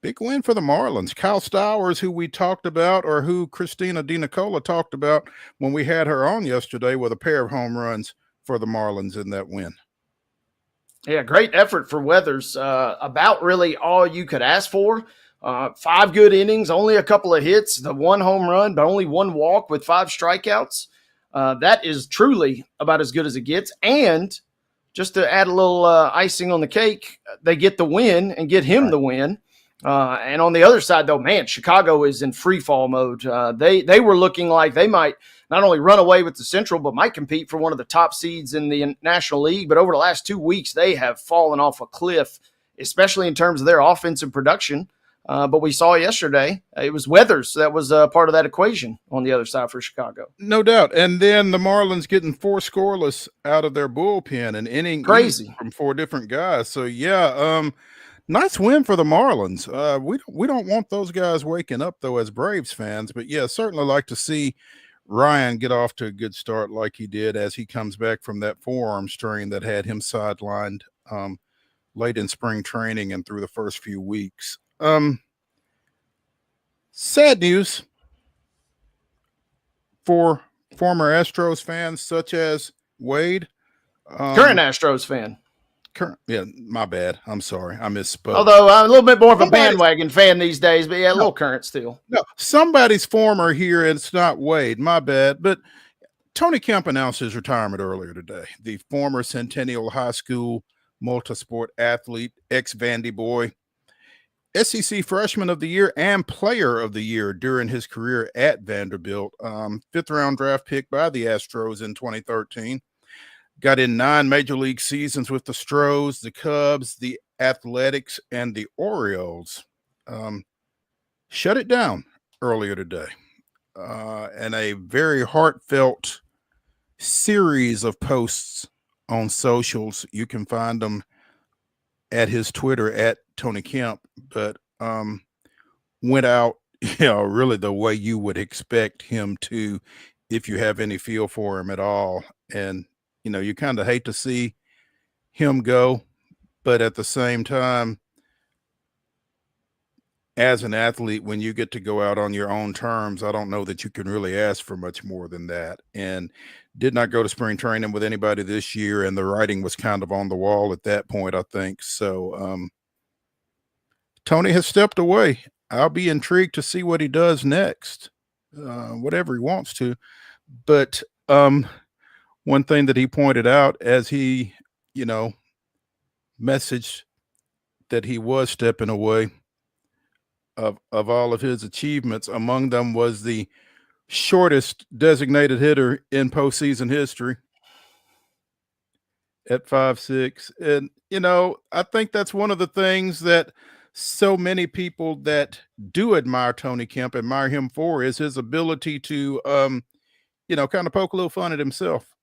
big win for the Marlins. Kyle Stowers, who we talked about, or who Christina DiNicola talked about when we had her on yesterday, with a pair of home runs for the Marlins in that win. Yeah, great effort for Weathers. About really all you could ask for. 5 good innings, only a couple of hits, the 1 home run, but only 1 walk with 5 strikeouts. That is truly about as good as it gets. And just to add a little icing on the cake, they get the win and get him the win. And on the other side, though, man, Chicago is in free fall mode. They were looking like they might not only run away with the Central, but might compete for one of the top seeds in the National League. But over the last 2 weeks, they have fallen off a cliff, especially in terms of their offensive production. But we saw yesterday, it was Weathers that was part of that equation on the other side for Chicago. No doubt. And then the Marlins getting 4 scoreless out of their bullpen, and inning crazy from 4 different guys. So, yeah, nice win for the Marlins. We don't want those guys waking up, though, as Braves fans. But, yeah, certainly like to see Ryan get off to a good start like he did as he comes back from that forearm strain that had him sidelined late in spring training and through the first few weeks. Sad news for former Astros fans such as Wade. Current Astros fan. Yeah, my bad. I'm sorry. I misspoke. Although I'm a little bit more of a bandwagon fan these days, but yeah, a little current still. No, somebody's former here, and it's not Wade. My bad. But Tony Kemp announced his retirement earlier today. The former Centennial High School multisport athlete, ex-Vandy boy, SEC Freshman of the Year and Player of the Year during his career at Vanderbilt. 5th-round draft pick by the Astros in 2013. Got in 9 major league seasons with the Stros, the Cubs, the Athletics, and the Orioles. Shut it down earlier today. And a very heartfelt series of posts on socials. You can find them at his Twitter at Tony Kemp, but went out, really the way you would expect him to, if you have any feel for him at all. And, you kind of hate to see him go, but at the same time, as an athlete, when you get to go out on your own terms, I don't know that you can really ask for much more than that. And did not go to spring training with anybody this year, and the writing was kind of on the wall at that point, I think. So Tony has stepped away. I'll be intrigued to see what he does next, whatever he wants to. But one thing that he pointed out as he, messaged that he was stepping away, of all of his achievements, among them was the shortest designated hitter in postseason history at 5'6". And, I think that's one of the things that so many people that do admire Tony Kemp admire him for, is his ability to, kind of poke a little fun at himself.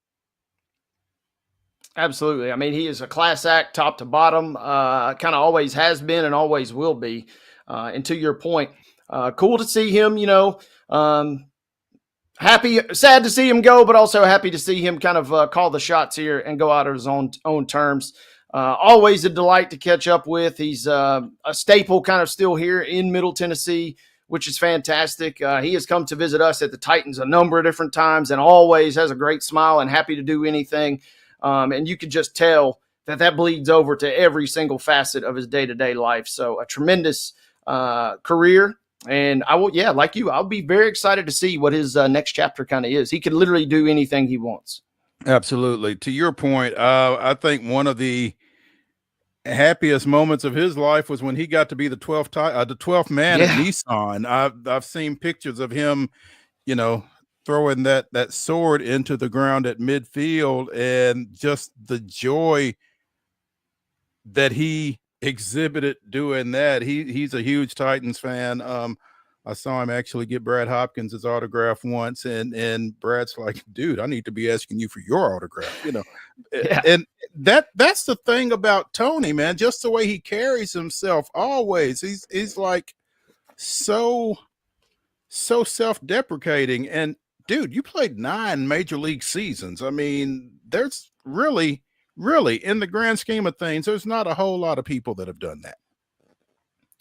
Absolutely. I mean, he is a class act top to bottom, kind of always has been and always will be. And to your point, cool to see him, sad to see him go, but also happy to see him kind of call the shots here and go out on his own terms. Always a delight to catch up with. He's a staple kind of still here in Middle Tennessee, which is fantastic. He has come to visit us at the Titans a number of different times and always has a great smile and happy to do anything. And you can just tell that bleeds over to every single facet of his day-to-day life. So a tremendous career. And I'll be very excited to see what his next chapter kind of is. He can literally do anything he wants. Absolutely. To your point, I think one of the happiest moments of his life was when he got to be the 12th man at Nissan. I've seen pictures of him, throwing that sword into the ground at midfield, and just the joy that he exhibited doing that. He's a huge Titans fan. I saw him actually get Brad Hopkins' autograph once, and Brad's like, dude, I need to be asking you for your autograph, And that's the thing about Tony, man, just the way he carries himself always. He's like so self-deprecating. And dude, you played 9 major league seasons. I mean, there's really in the grand scheme of things, there's not a whole lot of people that have done that.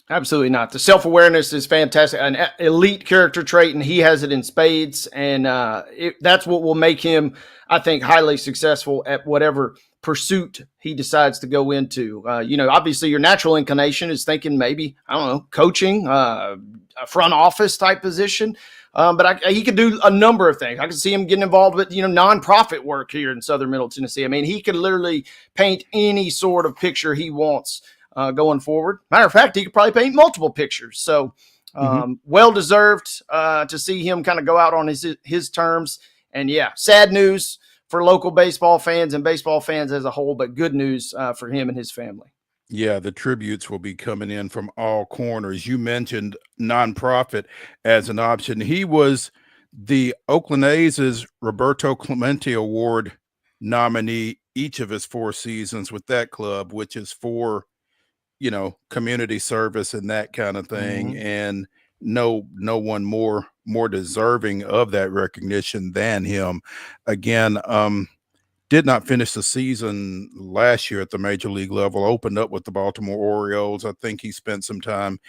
Absolutely not. The self-awareness is fantastic, an elite character trait, and he has it in spades. And that's what will make him, I think, highly successful at whatever pursuit he decides to go into. Obviously your natural inclination is thinking maybe, I don't know, coaching, a front office type position. But he could do a number of things. I could see him getting involved with, nonprofit work here in Southern Middle Tennessee. I mean, he could literally paint any sort of picture he wants going forward. Matter of fact, he could probably paint multiple pictures. So well-deserved to see him kind of go out on his terms. And sad news for local baseball fans and baseball fans as a whole, but good news for him and his family. Yeah, the tributes will be coming in from all corners. You mentioned nonprofit as an option. He was the Oakland A's Roberto Clemente Award nominee each of his 4 seasons with that club, which is for, community service and that kind of thing. Mm-hmm. And no one more deserving of that recognition than him. Again, did not finish the season last year at the major league level, opened up with the Baltimore Orioles. I think he spent some time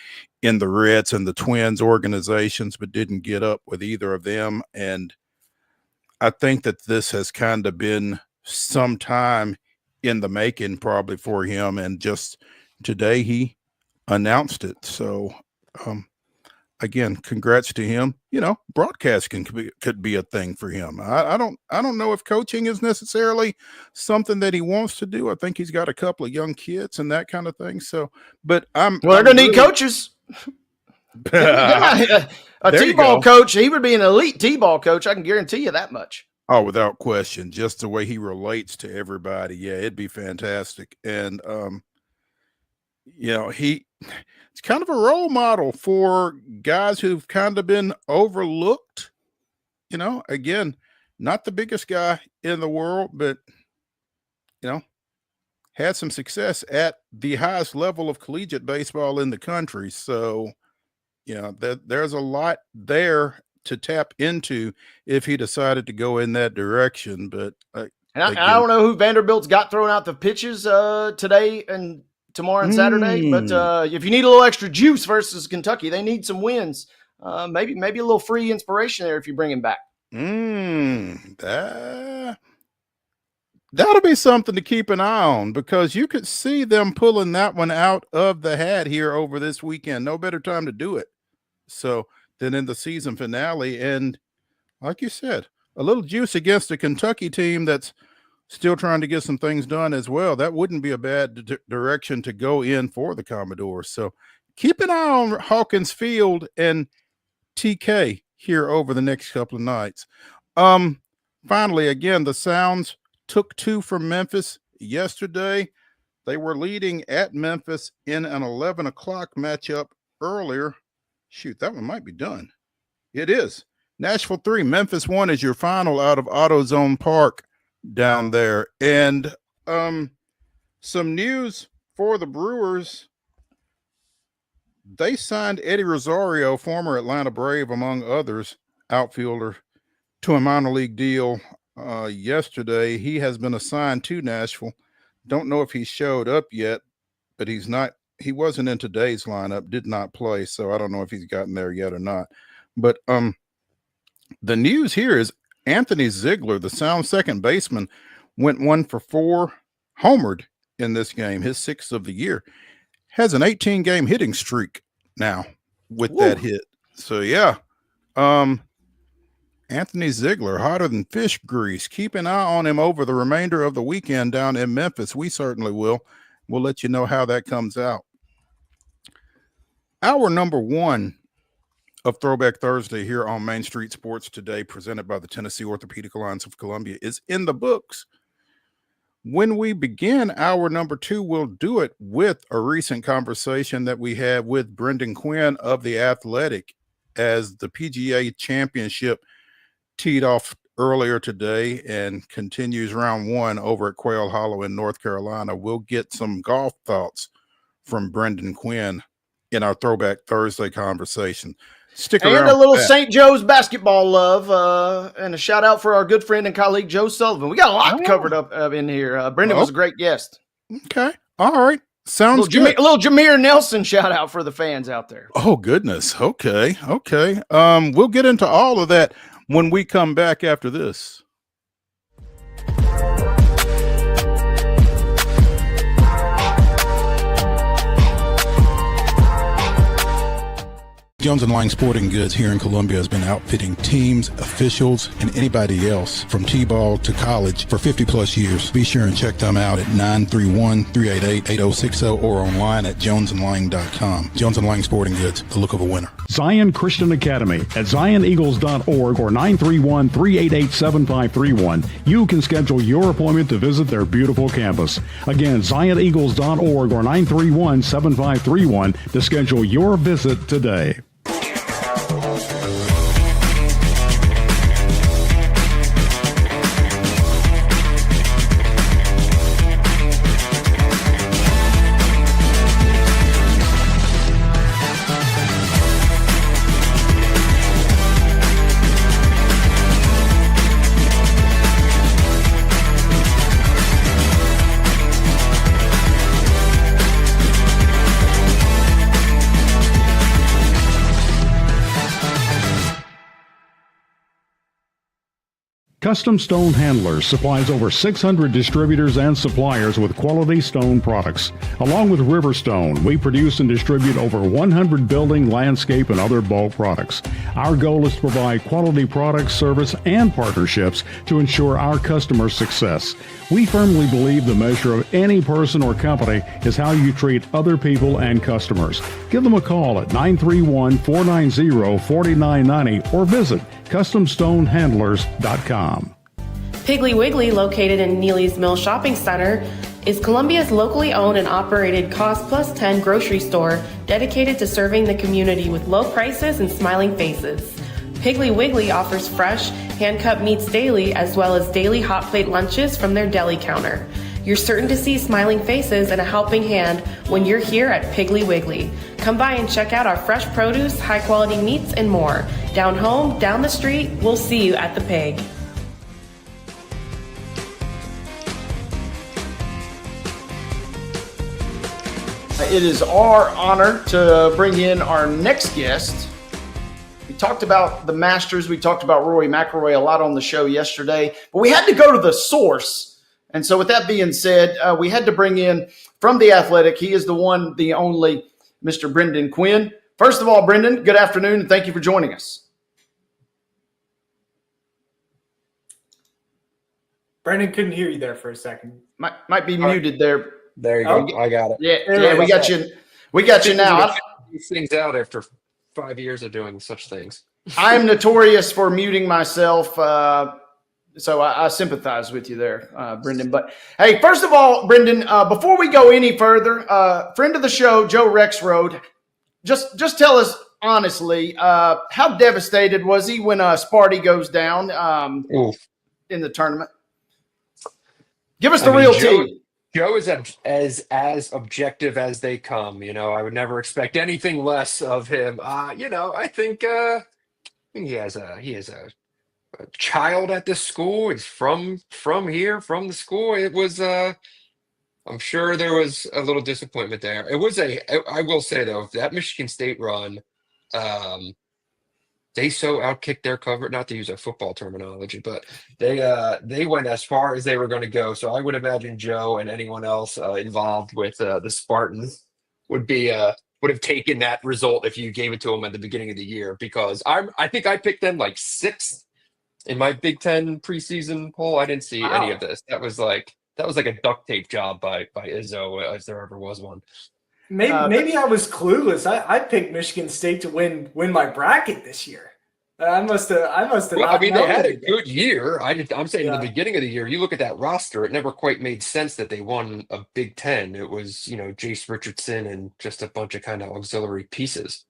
in the Reds and the Twins organizations, but didn't get up with either of them. And I think that this has kind of been some time in the making probably for him. And just today he announced it. So, again, congrats to him. Broadcasting could be a thing for him. I don't know if coaching is necessarily something that he wants to do. I think he's got a couple of young kids and that kind of thing. So, but they're gonna need coaches. A T-ball coach, he would be an elite T-ball coach. I can guarantee you that much. Oh, without question. Just the way he relates to everybody. Yeah, it'd be fantastic. And it's kind of a role model for guys who've kind of been overlooked. Again, not the biggest guy in the world, but, had some success at the highest level of collegiate baseball in the country. So, there's a lot there to tap into if he decided to go in that direction. But I don't know who Vanderbilt's got throwing out the pitches today and tomorrow and Saturday, but if you need a little extra juice versus Kentucky, they need some wins. Maybe a little free inspiration there if you bring him back. That'll be something to keep an eye on, because you could see them pulling that one out of the hat here over this weekend. No better time to do it than in the season finale. And like you said, a little juice against a Kentucky team that's still trying to get some things done as well. That wouldn't be a bad direction to go in for the Commodores. So keep an eye on Hawkins Field and TK here over the next couple of nights. Finally, again, the Sounds took 2 from Memphis yesterday. They were leading at Memphis in an 11 o'clock matchup earlier. Shoot, that one might be done. It is. Nashville 3, Memphis 1 is your final out of AutoZone Park down there. And some news for the Brewers. They signed Eddie Rosario, former Atlanta Brave, among others, outfielder, to a minor league deal yesterday. He has been assigned to Nashville. Don't know if he showed up yet, but he wasn't in today's lineup, did not play, so I don't know if he's gotten there yet or not. But the news here is Anthony Ziegler, the sound second baseman, went 1 for 4, homered in this game, his 6th of the year. Has an 18-game hitting streak now with that hit. So, yeah. Anthony Ziegler, hotter than fish grease. Keep an eye on him over the remainder of the weekend down in Memphis. We certainly will. We'll let you know how that comes out. Hour number 1 of Throwback Thursday here on Main Street Sports Today, presented by the Tennessee Orthopedic Alliance of Columbia, is in the books. When we begin hour number 2, we'll do it with a recent conversation that we had with Brendan Quinn of The Athletic as the PGA Championship teed off earlier today and continues round 1 over at Quail Hollow in North Carolina. We'll get some golf thoughts from Brendan Quinn in our Throwback Thursday conversation. Stick around. And a little St. Joe's basketball love, and a shout out for our good friend and colleague Joe Sullivan. We got a lot covered up in here. Brendan was a great guest. Okay. All right. Sounds good. A little Jameer Nelson shout out for the fans out there. Oh, goodness. Okay. We'll get into all of that when we come back after this. Jones & Lang Sporting Goods here in Columbia has been outfitting teams, officials, and anybody else from T-ball to college for 50-plus years. Be sure and check them out at 931-388-8060 or online at jonesandlang.com. Jones & Lang Sporting Goods, the look of a winner. Zion Christian Academy at zioneagles.org or 931-388-7531. You can schedule your appointment to visit their beautiful campus. Again, zioneagles.org or 931-7531 to schedule your visit today. Custom Stone Handlers supplies over 600 distributors and suppliers with quality stone products. Along with Riverstone, we produce and distribute over 100 building, landscape, and other bulk products. Our goal is to provide quality products, service, and partnerships to ensure our customers' success. We firmly believe the measure of any person or company is how you treat other people and customers. Give them a call at 931-490-4990 or visit CustomStoneHandlers.com. Piggly Wiggly, located in Neely's Mill Shopping Center, is Columbia's locally owned and operated Cost Plus 10 grocery store dedicated to serving the community with low prices and smiling faces. Piggly Wiggly offers fresh, hand-cut meats daily as well as daily hot plate lunches from their deli counter. You're certain to see smiling faces and a helping hand when you're here at Piggly Wiggly. Come by and check out our fresh produce, high-quality meats, and more. Down home, down the street, we'll see you at the Pig. It is our honor to bring in our next guest. We talked about the Masters. We talked about Rory McIlroy a lot on the show yesterday, but we had to go to the source. And so with that being said, we had to bring in from The Athletic. He is the one, the only Mr. Brendan Quinn. First of all, Brendan, good afternoon, and thank you for joining us. Brendan, couldn't hear you there for a second. Might be muted there. There you go. I got it. Yeah, we got you. We got you now. These things out after 5 years of doing such things. I am notorious for muting myself, so I sympathize with you there, Brendan. But hey, first of all, Brendan, before we go any further, friend of the show, Joe Rexroad, just tell us honestly, how devastated was he when Sparty goes down in the tournament? Give us the real tea. Joe is as objective as they come. I would never expect anything less of him. I think he has a child at this school. He's from here, from the school. It was I'm sure there was a little disappointment there. I will say though, that Michigan State run, um, they so outkicked their cover, not to use a football terminology, but they went as far as they were going to go. So I would imagine Joe and anyone else involved with the Spartans would have taken that result if you gave it to them at the beginning of the year, because I think I picked them like sixth in my Big Ten preseason poll. I didn't see any of this. That was like a duct tape job by Izzo, if there ever was one. Maybe I was clueless. I picked Michigan State to win my bracket this year. I must have. Well, I mean, they had a good year. I'm saying in the beginning of the year, you look at that roster, it never quite made sense that they won a Big Ten. It was, Jace Richardson and just a bunch of kind of auxiliary pieces.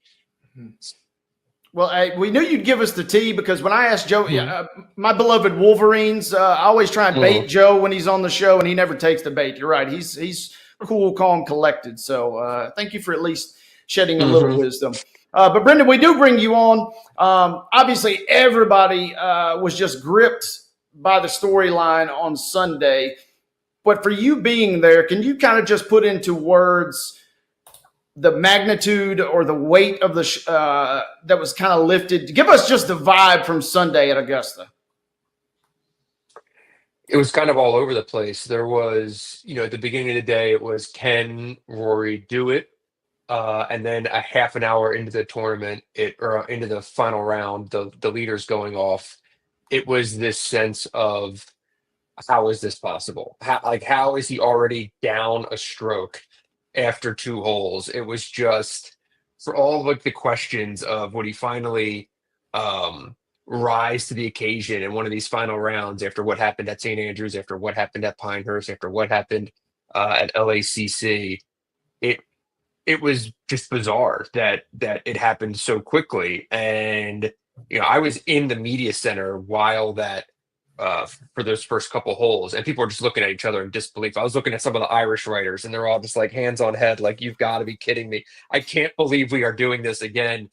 Well, we knew you'd give us the tea, because when I asked Joe, my beloved Wolverines, I always try and bait Joe when he's on the show, and he never takes the bait. You're right. He's cool, calm, collected. So thank you for at least shedding a little wisdom. But Brendan, we do bring you on. Obviously, everybody was just gripped by the storyline on Sunday. But for you being there, can you kind of just put into words the magnitude or the weight of the that was kind of lifted? Give us just the vibe from Sunday at Augusta. It was kind of all over the place. There was, at the beginning of the day, it was, can Rory do it? And then a half an hour into the tournament, or into the final round, the leaders going off, it was this sense of, how is this possible? How is he already down a stroke after 2 holes? It was just, for all the questions of, would he finally rise to the occasion in one of these final rounds after what happened at St. Andrews, after what happened at Pinehurst, after what happened at LACC. It was just bizarre that it happened so quickly. And I was in the media center while that for those first couple holes, and people were just looking at each other in disbelief. I was looking at some of the Irish writers, and they're all just like hands on head, like, you've got to be kidding me. I can't believe we are doing this again.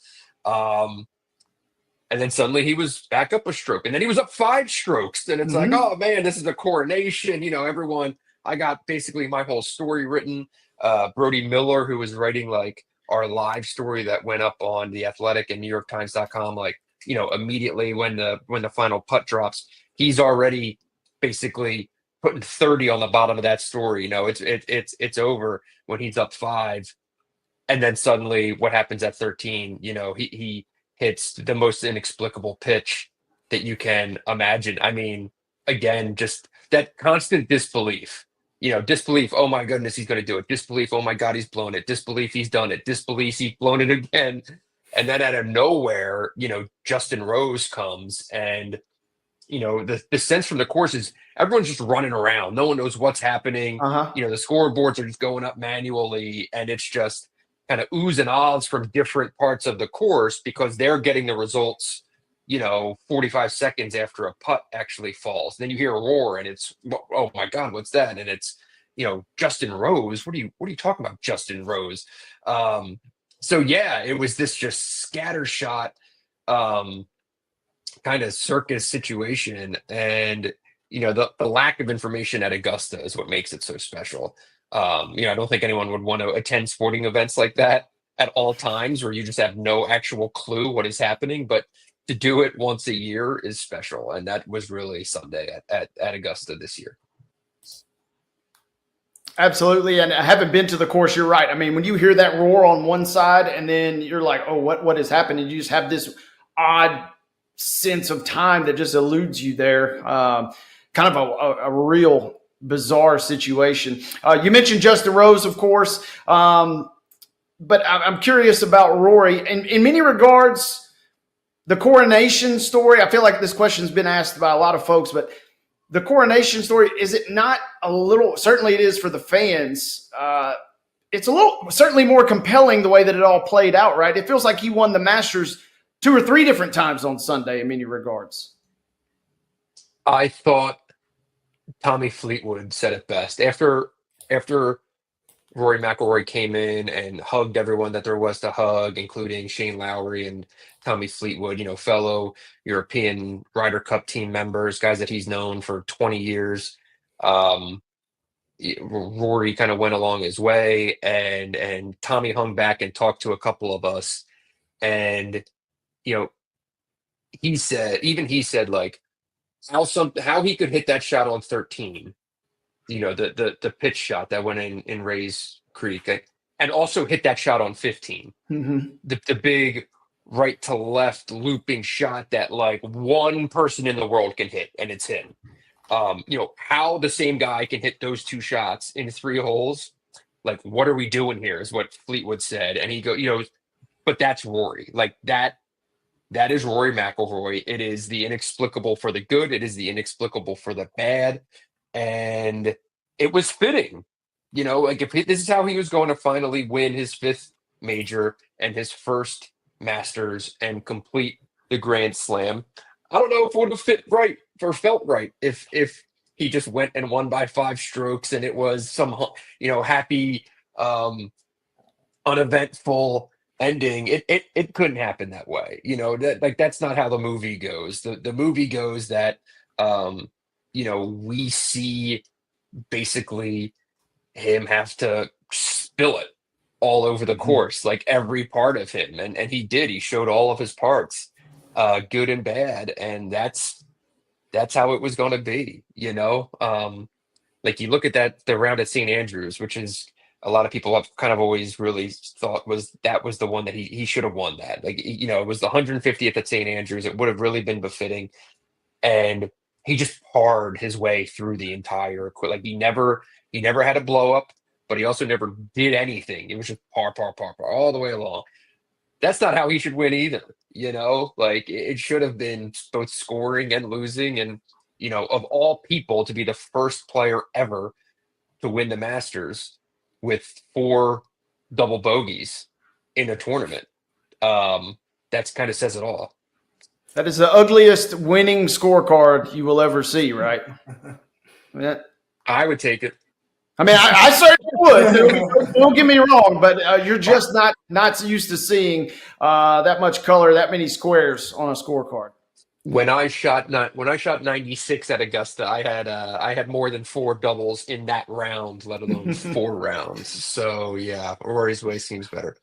And then suddenly he was back up a stroke, and then he was up 5 strokes. And it's like, oh man, this is a coronation. Everyone, I got basically my whole story written. Brody Miller, who was writing like our live story that went up on The Athletic and NewYorkTimes.com, immediately when the final putt drops, he's already basically putting 30 on the bottom of that story. It's over when he's up 5. And then suddenly what happens at 13, he hits the most inexplicable pitch that you can imagine. I mean, again, just that constant disbelief. Disbelief, oh my goodness, he's going to do it. Disbelief, oh my God, he's blown it. Disbelief, he's done it. Disbelief, he's blown it again. And then out of nowhere, Justin Rose comes, and, the sense from the course is everyone's just running around. No one knows what's happening. The scoreboards are just going up manually, and it's just kind of oohs and ahs from different parts of the course, because they're getting the results 45 seconds after a putt actually falls. Then you hear a roar, and it's, oh my God, what's that? And it's, Justin Rose. What are you talking about, Justin Rose? So yeah, it was this just scattershot kind of circus situation. And, the lack of information at Augusta is what makes it so special. I don't think anyone would want to attend sporting events like that at all times, where you just have no actual clue what is happening. But to do it once a year is special, and that was really Sunday at Augusta this year. Absolutely, and I haven't been to the course. You're right. I mean, when you hear that roar on one side, and then you're like, oh, what is happening? You just have this odd sense of time that just eludes you there. Kind of a real bizarre situation. You mentioned Justin Rose, of course, but I'm curious about Rory. In many regards, the coronation story, I feel like this question's been asked by a lot of folks, but the coronation story, is it not a little, certainly it is for the fans, it's a little, certainly more compelling the way that it all played out, right? It feels like he won the Masters 2 or 3 different times on Sunday in many regards. I thought Tommy Fleetwood said it best. After after Rory McIlroy came in and hugged everyone that there was to hug, including Shane Lowry and Tommy Fleetwood, fellow European Ryder Cup team members, guys that he's known for 20 years. Rory kind of went along his way, and Tommy hung back and talked to a couple of us, and he said like how he could hit that shot on 13, the pitch shot that went in Rays Creek, and also hit that shot on 15, the big right to left looping shot that like one person in the world can hit, and it's him. How the same guy can hit those two shots in 3 holes, like, what are we doing here, is what Fleetwood said. And he but that's Rory. Like that is Rory McIlroy. It is the inexplicable for the good. It is the inexplicable for the bad. And it was fitting, like if this is how he was going to finally win his 5th major and his first Masters and complete the Grand Slam. I don't know if it would have fit right or felt right if he just went and won by 5 strokes and it was some happy uneventful ending. It couldn't happen that way. That's not how the movie goes. The movie goes that we see basically him have to spill it all over the course, like every part of him, and he did. He showed all of his parts, good and bad, and that's how it was going to be. Like you look at the round at St. Andrews, which is a lot of people have kind of always really thought was the one that he should have won that. Like, it was the 150th at St. Andrews. It would have really been befitting. And he just parred his way through the entire, like he never had a blow up, but he also never did anything. It was just par all the way along. That's not how he should win either. Like it should have been both scoring and losing. And, of all people, to be the first player ever to win the Masters with 4 double bogeys in a tournament. That's kind of says it all. That is the ugliest winning scorecard you will ever see, right? I would take it. I mean, I certainly would. Don't get me wrong, but you're just not used to seeing that much color, that many squares on a scorecard. When I shot 96 at Augusta, I had more than 4 doubles in that round, let alone 4 rounds. So yeah, Rory's way seems better.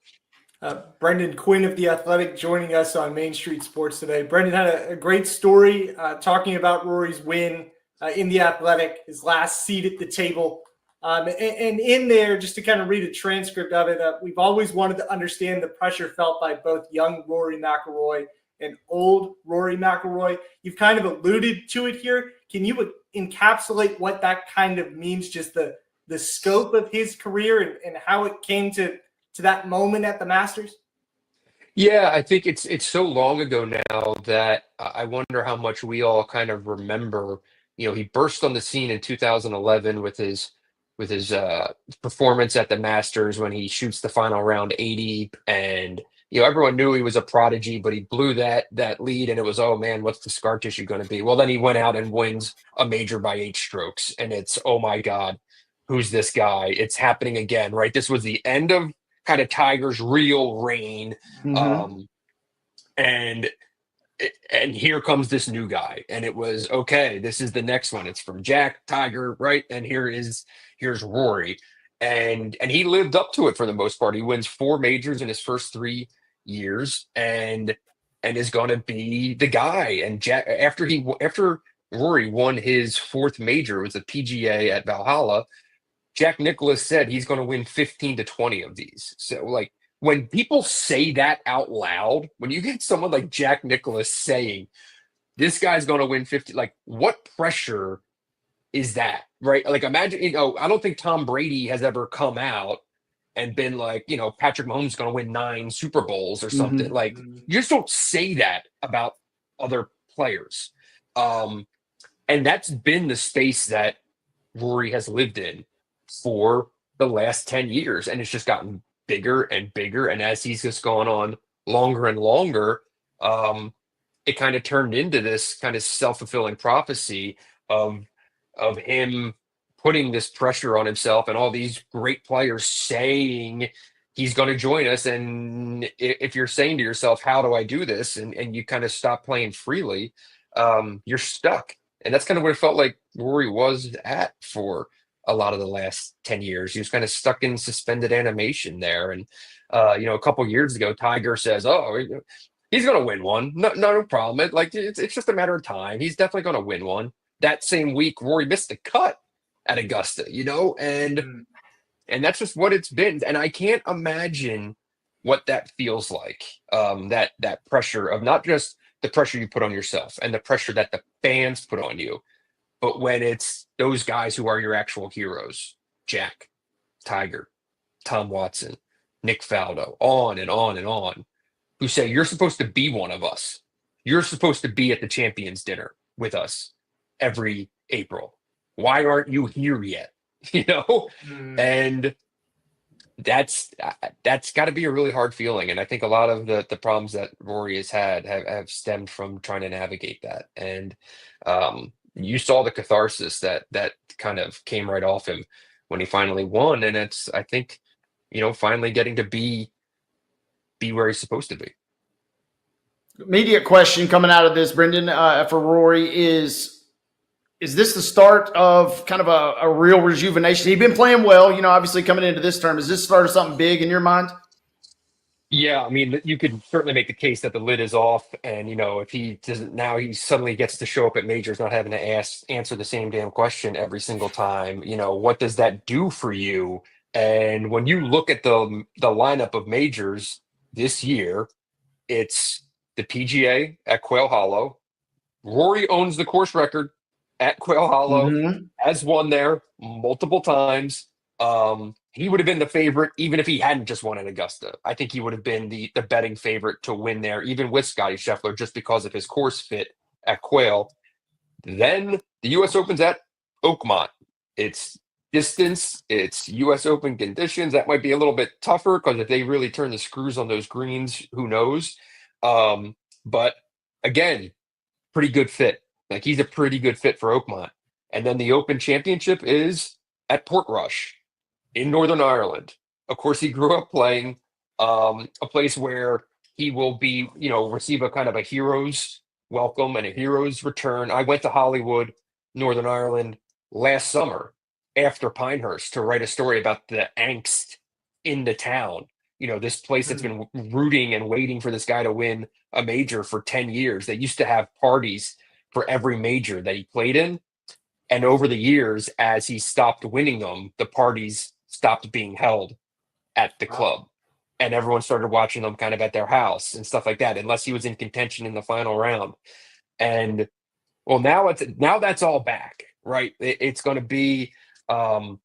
Brendan Quinn of The Athletic joining us on Main Street Sports today. Brendan had a great story talking about Rory's win in The Athletic, his last seat at the table. And in there, just to kind of read a transcript of it, we've always wanted to understand the pressure felt by both young Rory McIlroy and old Rory McIlroy. You've kind of alluded to it here. Can you encapsulate what that kind of means, just the scope of his career and how it came to that moment at the Masters? Yeah, I think it's so long ago now that I wonder how much we all kind of remember. He burst on the scene in 2011 with his performance at the Masters when he shoots the final round 80, and everyone knew he was a prodigy, but he blew that lead, and it was, oh man, what's the scar tissue going to be? Well, then he went out and wins a major by 8 strokes, and it's, oh my God, who's this guy? It's happening again, right? This was the end of kind of Tiger's real reign, and here comes this new guy, and it was, okay, this is the next one. It's from Jack, Tiger, right? And here's Rory, and he lived up to it for the most part. He wins 4 majors in his first 3 years, and is going to be the guy. And Jack, after Rory won his 4th major, it was a PGA at Valhalla. Jack Nicklaus said he's going to win 15 to 20 of these. So, like, when people say that out loud, when you get someone like Jack Nicklaus saying this guy's going to win 50, like, what pressure is that, right? Like, imagine, I don't think Tom Brady has ever come out and been like, Patrick Mahomes is going to win 9 Super Bowls or something. Like, you just don't say that about other players. And that's been the space that Rory has lived in for the last 10 years. And it's just gotten bigger and bigger. And as he's just gone on longer and longer, it kind of turned into this kind of self-fulfilling prophecy of him putting this pressure on himself and all these great players saying he's going to join us. And if you're saying to yourself, how do I do this? And you kind of stop playing freely, you're stuck. And that's kind of what it felt like Rory was at for a lot of the last 10 years. He was kind of stuck in suspended animation there. And, a couple years ago, Tiger says, oh, he's going to win one. No problem. It's just a matter of time. He's definitely going to win one. That same week, Rory missed the cut at Augusta, and that's just what it's been. And I can't imagine what that feels like. That pressure of not just the pressure you put on yourself and the pressure that the fans put on you, but when it's those guys who are your actual heroes, Jack, Tiger, Tom Watson, Nick Faldo, on and on and on, who say, you're supposed to be one of us. You're supposed to be at the champions dinner with us every April. Why aren't you here yet? And that's got to be a really hard feeling. And I think a lot of the problems that Rory has had have stemmed from trying to navigate that. And you saw the catharsis that kind of came right off him when he finally won. And it's, I think, finally getting to be where he's supposed to be. Immediate question coming out of this, Brendan, for Rory is this the start of kind of a real rejuvenation? He'd been playing well, obviously coming into this term. Is this the start of something big in your mind? Yeah, I mean, you could certainly make the case that the lid is off, and if he doesn't, now he suddenly gets to show up at majors, not having to answer the same damn question every single time. What does that do for you? And when you look at the lineup of majors this year, it's the PGA at Quail Hollow. Rory owns the course record at Quail Hollow, has won there multiple times. He would have been the favorite even if he hadn't just won at Augusta. I think he would have been the betting favorite to win there, even with Scotty Scheffler, just because of his course fit at Quail. Then the U.S. Open's at Oakmont. It's distance, it's U.S. Open conditions. That might be a little bit tougher because if they really turn the screws on those greens, who knows? But again, pretty good fit. Like, he's a pretty good fit for Oakmont. And then the Open Championship is at Portrush in Northern Ireland. Of course, he grew up playing a place where he will be, receive a kind of a hero's welcome and a hero's return. I went to Hollywood, Northern Ireland last summer after Pinehurst to write a story about the angst in the town. This place that's been rooting and waiting for this guy to win a major for 10 years. They used to have parties for every major that he played in. And over the years, as he stopped winning them, the parties stopped being held at the club. And everyone started watching them kind of at their house and stuff like that, unless he was in contention in the final round. And well, now that's all back, right? It's going to be a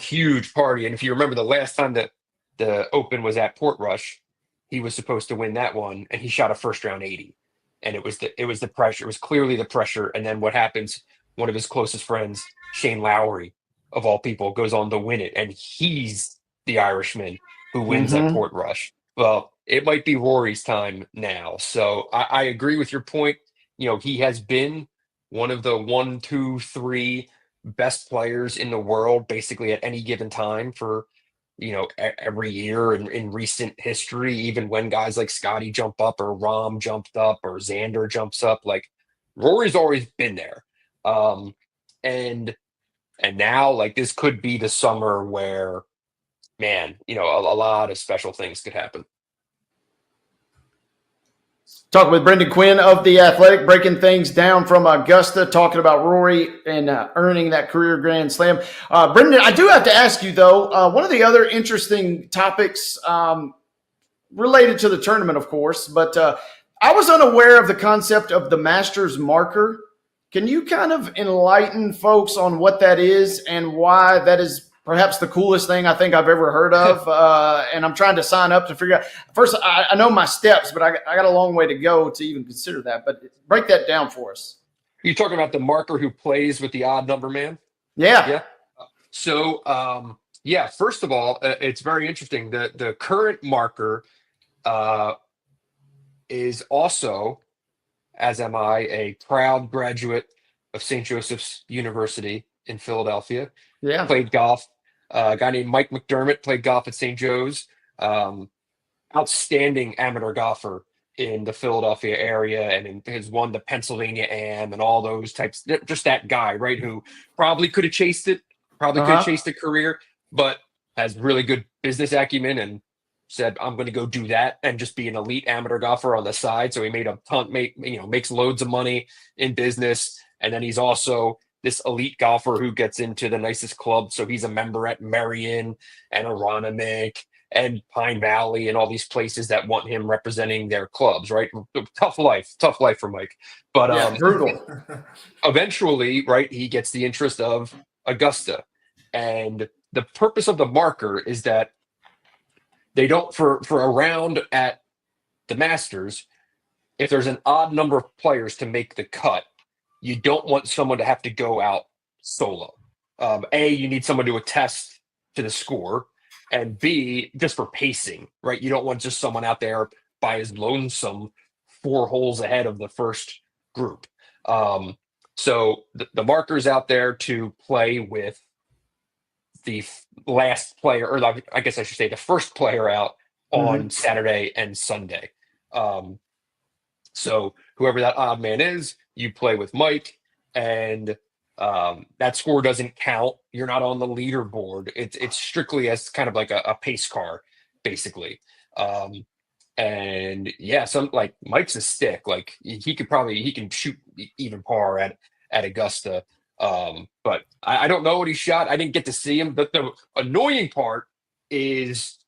huge party. And if you remember the last time that the Open was at Portrush, he was supposed to win that one, and he shot a first round 80. And it was the pressure. It was clearly the pressure. And then what happens? One of his closest friends, Shane Lowry, of all people, goes on to win it, and he's the Irishman who wins at Portrush. Well, it might be Rory's time now. So I agree with your point. He has been one of the 1, 2, 3 best players in the world, basically at any given time for every year in recent history, even when guys like Scotty jump up or Rahm jumped up or Xander jumps up, like Rory's always been there. And now, like, this could be the summer where, man, a lot of special things could happen. Talking with Brendan Quinn of The Athletic, breaking things down from Augusta, talking about Rory and earning that career Grand Slam. Brendan, I do have to ask you, though, one of the other interesting topics related to the tournament, of course, but I was unaware of the concept of the Masters marker. Can you kind of enlighten folks on what that is and why that is perhaps the coolest thing I think I've ever heard of? And I'm trying to sign up to figure out. First, I know my steps, but I got a long way to go to even consider that. But break that down for us. You're talking about the marker who plays with the odd number man? Yeah. Yeah. So, first of all, it's very interesting. The current marker is also, as am I, a proud graduate of St. Joseph's University in Philadelphia. Yeah. Played golf. A guy named Mike McDermott played golf at St. Joe's. Outstanding amateur golfer in the Philadelphia area, and has won the Pennsylvania Am and all those types. Just that guy, right? Who probably could have chased it, probably could have chased a career, but has really good business acumen and said, I'm going to go do that and just be an elite amateur golfer on the side. So he made a ton, makes loads of money in business. And then he's also this elite golfer who gets into the nicest clubs. So he's a member at Marion and Aronimink and Pine Valley and all these places that want him representing their clubs, right? Tough life for Mike. But brutal. Eventually, right, he gets the interest of Augusta. And the purpose of the marker is that they don't, for a round at the Masters, if there's an odd number of players to make the cut, you don't want someone to have to go out solo. You need someone to attest to the score, and B, just for pacing, right? You don't want just someone out there by his lonesome 4 holes ahead of the first group. So the marker's out there to play with the last player, or I guess I should say the first player out on Saturday and Sunday. So whoever that odd man is, you play with Mike, and that score doesn't count. You're not on the leaderboard. It's strictly as kind of like a pace car, basically. And yeah, some like Mike's a stick. Like he can shoot even par at Augusta. But I don't know what he shot. I didn't get to see him. But the annoying part is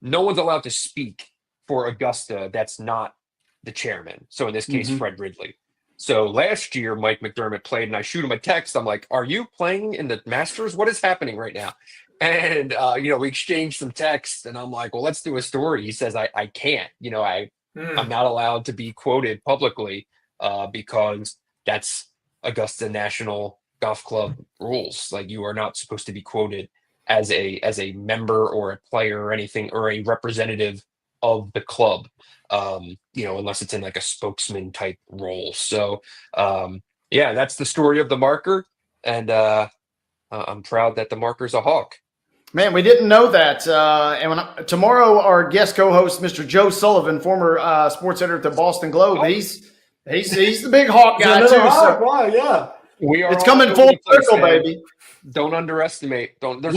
no one's allowed to speak for Augusta that's not the chairman. So in this case, Fred Ridley. So last year, Mike McDermott played, and I shoot him a text. I'm like, "Are you playing in the Masters? What is happening right now?" And we exchanged some texts, and I'm like, "Well, let's do a story." He says, "I can't. I'm not allowed to be quoted publicly because that's Augusta National Golf Club rules. Like, you are not supposed to be quoted as a member or a player or anything, or a representative of the club, unless it's in like a spokesman type role." So that's the story of the marker, and I'm proud that the marker's a Hawk. Man, we didn't know that. And tomorrow, our guest co-host, Mr. Joe Sullivan, former sports editor at the Boston Globe, he's the big Hawk guy too. So wow, yeah, it's coming full circle, baby. Don't underestimate. There's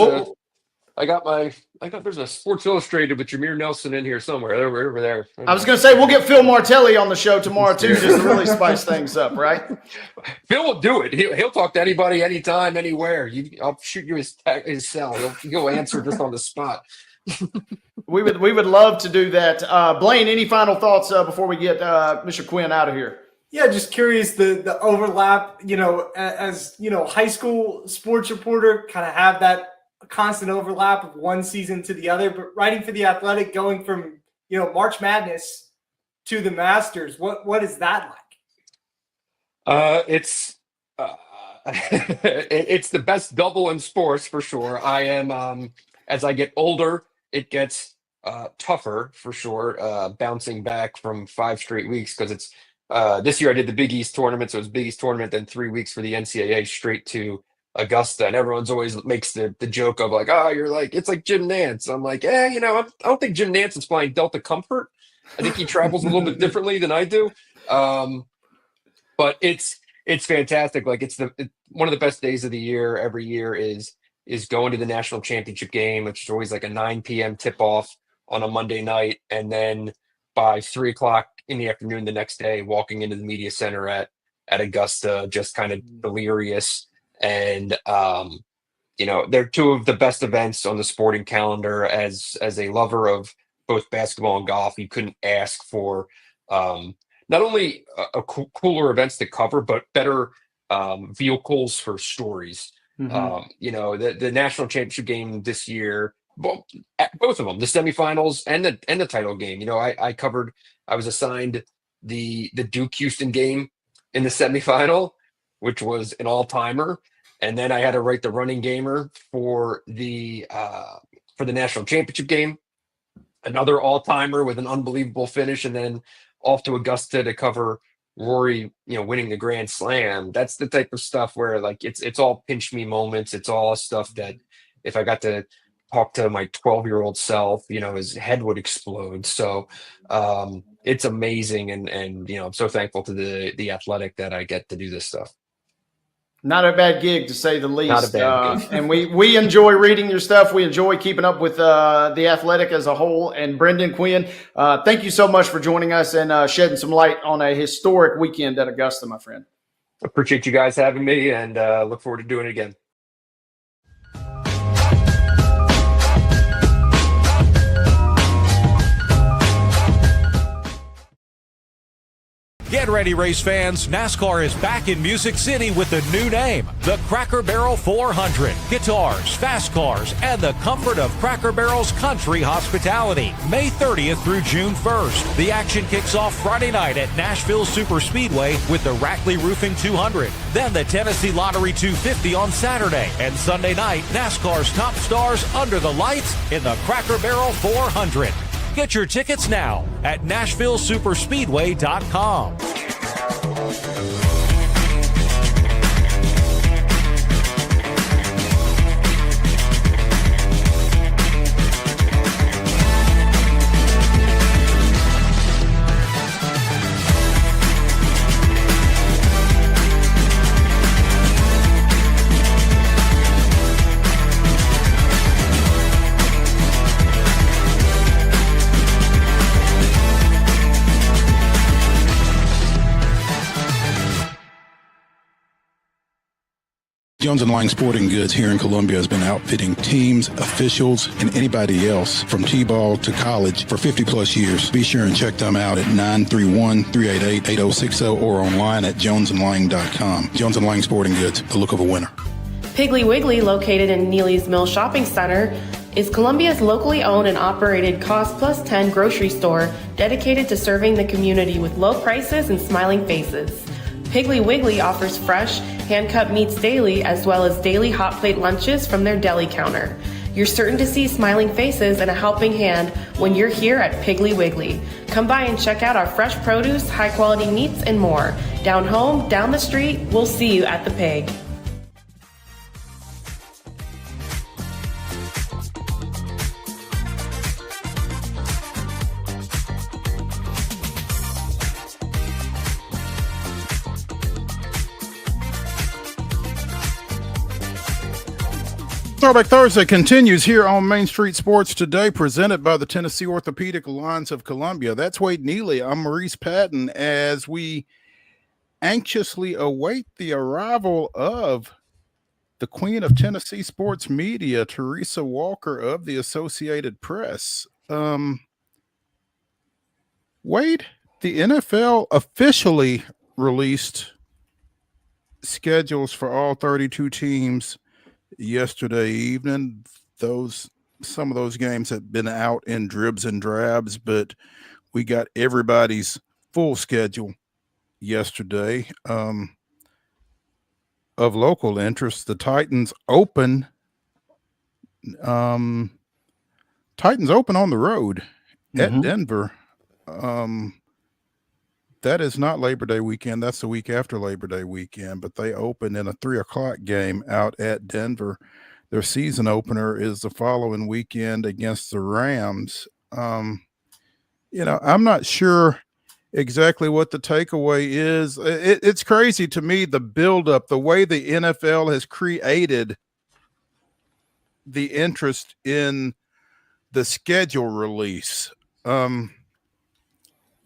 a Sports Illustrated with Jameer Nelson in here somewhere. They're over there. I was going to say, we'll get Phil Martelli on the show tomorrow too, just to really spice things up, right? Phil will do it. He'll talk to anybody, anytime, anywhere. I'll shoot you his cell. He'll answer just on the spot. We would love to do that. Blaine, any final thoughts before we get Mr. Quinn out of here? Yeah, just curious the overlap. As high school sports reporter, kind of have that constant overlap of one season to the other, but writing for The Athletic, going from March Madness to the Masters, what is that like? It's the best double in sports for sure. I am as I get older, it gets tougher for sure, bouncing back from 5 straight weeks, because it's this year I did the Big East tournament, so it was Big East tournament, then 3 weeks for the NCAA straight to Augusta, and everyone's always makes the joke of like, "Oh, you're like, it's like Jim Nance." I'm like, I don't think Jim Nance is flying Delta Comfort. I think he travels a little bit differently than I do. But it's fantastic. Like, it's one of the best days of the year every year is going to the national championship game, which is always like a 9 p.m. tip off on a Monday night, and then by 3 o'clock in the afternoon the next day, walking into the media center at Augusta, just kind of delirious. And they're 2 of the best events on the sporting calendar. As a lover of both basketball and golf, you couldn't ask for not only cooler events to cover, but better vehicles for stories. The national championship game this year, both of them, the semifinals and the title game. I was assigned the Duke Houston game in the semifinal, which was an all-timer. And then I had to write the running gamer for the national championship game, another all-timer with an unbelievable finish, and then off to Augusta to cover Rory, winning the Grand Slam, that's the type of stuff where like it's all pinch me moments. It's all stuff that if I got to talk to my 12-year-old self, his head would explode. So it's amazing, and I'm so thankful to the Athletic that I get to do this stuff. Not a bad gig, to say the least. Not a bad gig. And we enjoy reading your stuff. We enjoy keeping up with the Athletic as a whole. And Brendan, Quinn, thank you so much for joining us and shedding some light on a historic weekend at Augusta, my friend. Appreciate you guys having me, and look forward to doing it again. Get ready, race fans. NASCAR is back in Music City with a new name, the Cracker Barrel 400. Guitars, fast cars, and the comfort of Cracker Barrel's country hospitality. May 30th through June 1st. The action kicks off Friday night at Nashville Super Speedway with the Rackley Roofing 200. Then the Tennessee Lottery 250 on Saturday. And Sunday night, NASCAR's top stars under the lights in the Cracker Barrel 400. Get your tickets now at NashvilleSuperspeedway.com. Jones & Lang Sporting Goods here in Columbia has been outfitting teams, officials, and anybody else from T-ball to college for 50-plus years. Be sure and check them out at 931-388-8060 or online at jonesandlang.com. Jones & Lang Sporting Goods, the look of a winner. Piggly Wiggly, located in Neely's Mill Shopping Center, is Columbia's locally owned and operated Cost Plus 10 grocery store dedicated to serving the community with low prices and smiling faces. Piggly Wiggly offers fresh, hand-cut meats daily, as well as daily hot plate lunches from their deli counter. You're certain to see smiling faces and a helping hand when you're here at Piggly Wiggly. Come by and check out our fresh produce, high-quality meats, and more. Down home, down the street, we'll see you at the Pig. Throwback Thursday continues here on Main Street Sports Today, presented by the Tennessee Orthopedic Alliance of Columbia. That's Wade Neely. I'm Maurice Patton, as we anxiously await the arrival of the Queen of Tennessee Sports Media, TERESA Walker of the Associated Press. Wade, the NFL officially released schedules for all 32 teams yesterday evening. Some of those games have been out in dribs and drabs, but we got everybody's full schedule yesterday. Of local interest, the Titans open on the road at Denver. That is not Labor Day weekend. That's the week after Labor Day weekend, but they open in a 3:00 game out at Denver. Their season opener is the following weekend against the Rams. I'm not sure exactly what the takeaway is. It's crazy to me, the buildup, the way the NFL has created the interest in the schedule release.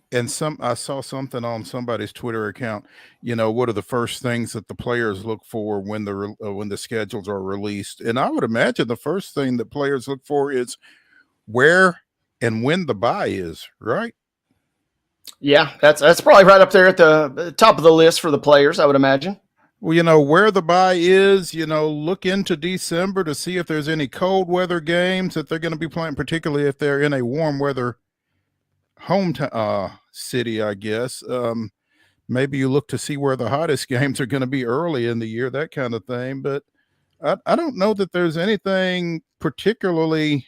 And I saw something on somebody's Twitter account. What are the first things that the players look for when the schedules are released? And I would imagine the first thing that players look for is where and when the bye is, right? Yeah, that's probably right up there at the top of the list for the players, I would imagine. Well, where the bye is, look into December to see if there's any cold weather games that they're going to be playing, particularly if they're in a warm weather home city, I guess. Maybe you look to see where the hottest games are going to be early in the year, that kind of thing. But I don't know that there's anything particularly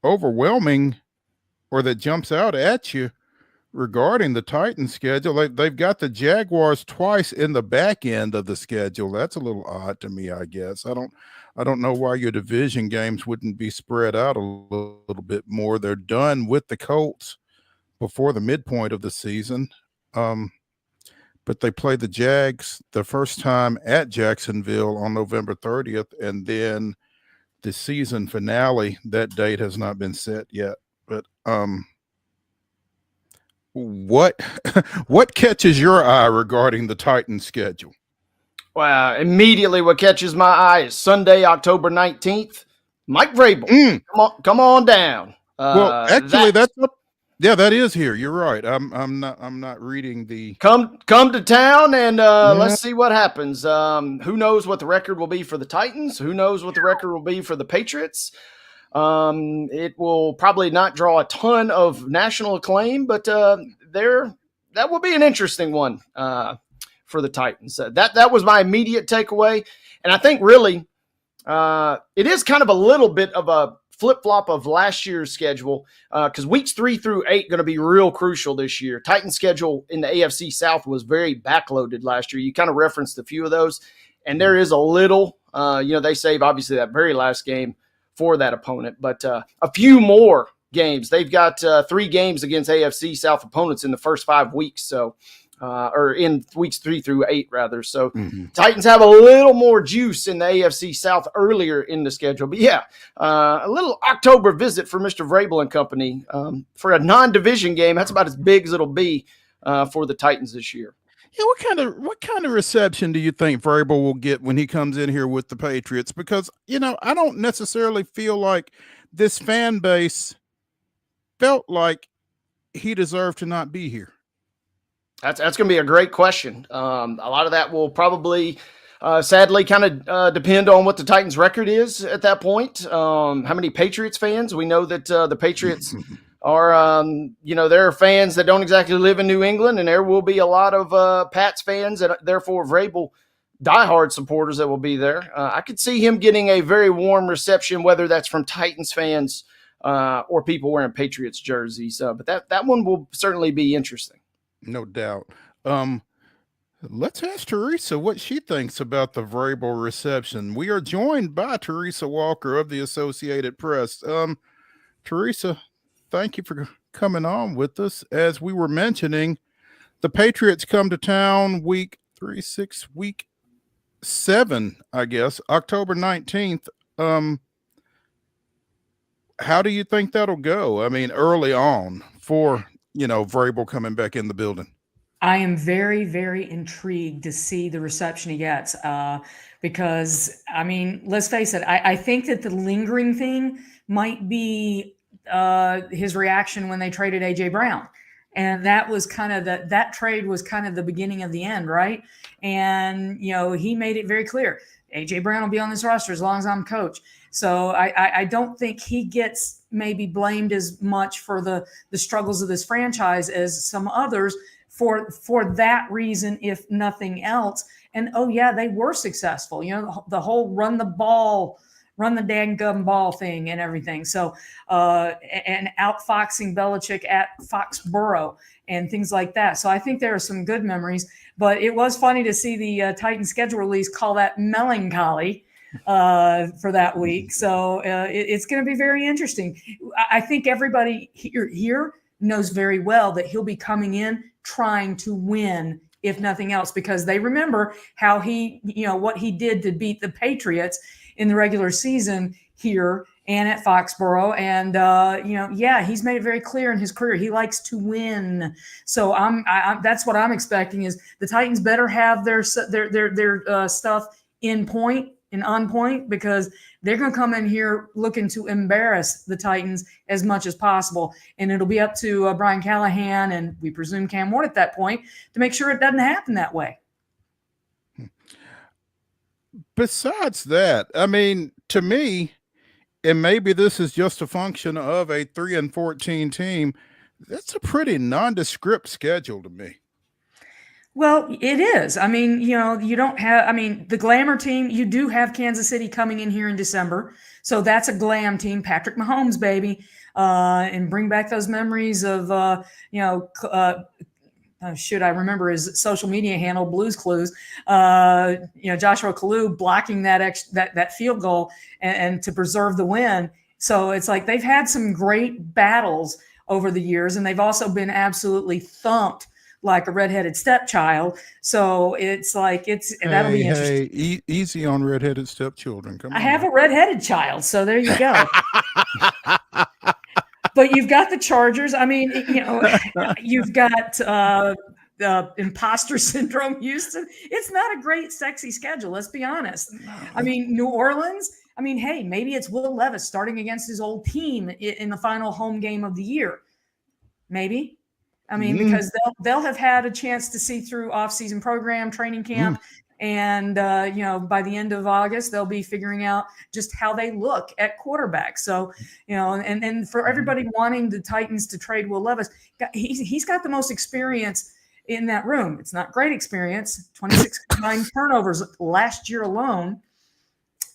overwhelming or that jumps out at you regarding the Titans schedule, they've got the Jaguars twice in the back end of the schedule. That's a little odd to me, I guess. I don't know why your division games wouldn't be spread out a little bit more. They're done with the Colts before the midpoint of the season. But they play the Jags the first time at Jacksonville on November 30th, and then the season finale, that date has not been set yet. But what catches your eye regarding the Titans schedule? Well, immediately what catches my eye is Sunday, October 19th. Mike Vrabel, come on down. Well, actually, that's up. Yeah, that is here. You're right. I'm not reading the come to town and let's see what happens. Who knows what the record will be for the Titans? Who knows what the record will be for the Patriots? It will probably not draw a ton of national acclaim, but that will be an interesting one for the Titans. That was my immediate takeaway, and I think really it is kind of a little bit of a flip-flop of last year's schedule because weeks 3 through 8 going to be real crucial this year. Titans schedule in the AFC South was very backloaded last year. You kind of referenced a few of those, and there is a little, they save obviously that very last game for that opponent, but a few more games. They've got 3 games against AFC South opponents in the first 5 weeks, so or in weeks 3 through 8 rather. So Titans have a little more juice in the AFC South earlier in the schedule. But yeah, a little October visit for Mr. Vrabel and company for a non-division game. That's about as big as it'll be for the Titans this year. Yeah, what kind of reception do you think Vrabel will get when he comes in here with the Patriots? Because, I don't necessarily feel like this fan base felt like he deserved to not be here. That's going to be a great question. A lot of that will probably, sadly, kind of depend on what the Titans' record is at that point. How many Patriots fans? We know that the Patriots are, there are fans that don't exactly live in New England, and there will be a lot of Pats fans and therefore Vrabel diehard supporters that will be there. I could see him getting a very warm reception, whether that's from Titans fans or people wearing Patriots jerseys. But that one will certainly be interesting. No doubt. Let's ask Teresa what she thinks about the Vrabel reception. We are joined by Teresa Walker of the Associated Press. Teresa, thank you for coming on with us. As we were mentioning, the Patriots come to town week 7, I guess, October 19th. How do you think that'll go? I mean, early on for Vrabel coming back in the building. I am very, very intrigued to see the reception he gets because, I mean, let's face it, I think that the lingering thing might be his reaction when they traded A.J. Brown. And that was kind of that trade was kind of the beginning of the end, right? And, he made it very clear, A.J. Brown will be on this roster as long as I'm coach. So I don't think he gets maybe blamed as much for the struggles of this franchise as some others for that reason, if nothing else. And, they were successful. The whole run the dang ball thing and everything. So, and outfoxing Belichick at Foxborough and things like that. So I think there are some good memories. But it was funny to see the Titan schedule release call that melancholy for that week. So it's going to be very interesting. I think everybody here knows very well that he'll be coming in trying to win, if nothing else, because they remember how what he did to beat the Patriots in the regular season here and at Foxborough. And, he's made it very clear in his career. He likes to win. So that's what I'm expecting is the Titans better have their stuff in point and on point, because they're going to come in here looking to embarrass the Titans as much as possible. And it'll be up to Brian Callahan and we presume Cam Ward at that point to make sure it doesn't happen that way. Besides that, I mean, to me, and maybe this is just a function of a 3-14 team, that's a pretty nondescript schedule to me. Well, it is. I mean, you don't have, the glamour team, you do have Kansas City coming in here in December. So that's a glam team. Patrick Mahomes, baby. and bring back those memories of, should I remember his social media handle, Blues Clues, Joshua Kalu blocking that field goal and to preserve the win. So it's like they've had some great battles over the years, and they've also been absolutely thumped like a redheaded stepchild. So it's like that'll be interesting. Easy on redheaded stepchildren. Come on. I have a redheaded child, so there you go. But you've got the Chargers. I mean, you've got imposter syndrome, Houston. It's not a great, sexy schedule. Let's be honest. I mean, New Orleans. I mean, hey, maybe it's Will Levis starting against his old team in the final home game of the year. Maybe. I mean, because they'll have had a chance to see through off-season program, training camp, and by the end of August, they'll be figuring out just how they look at quarterback. So, and for everybody wanting the Titans to trade Will Levis, he's got the most experience in that room. It's not great experience. 26 combined turnovers last year alone.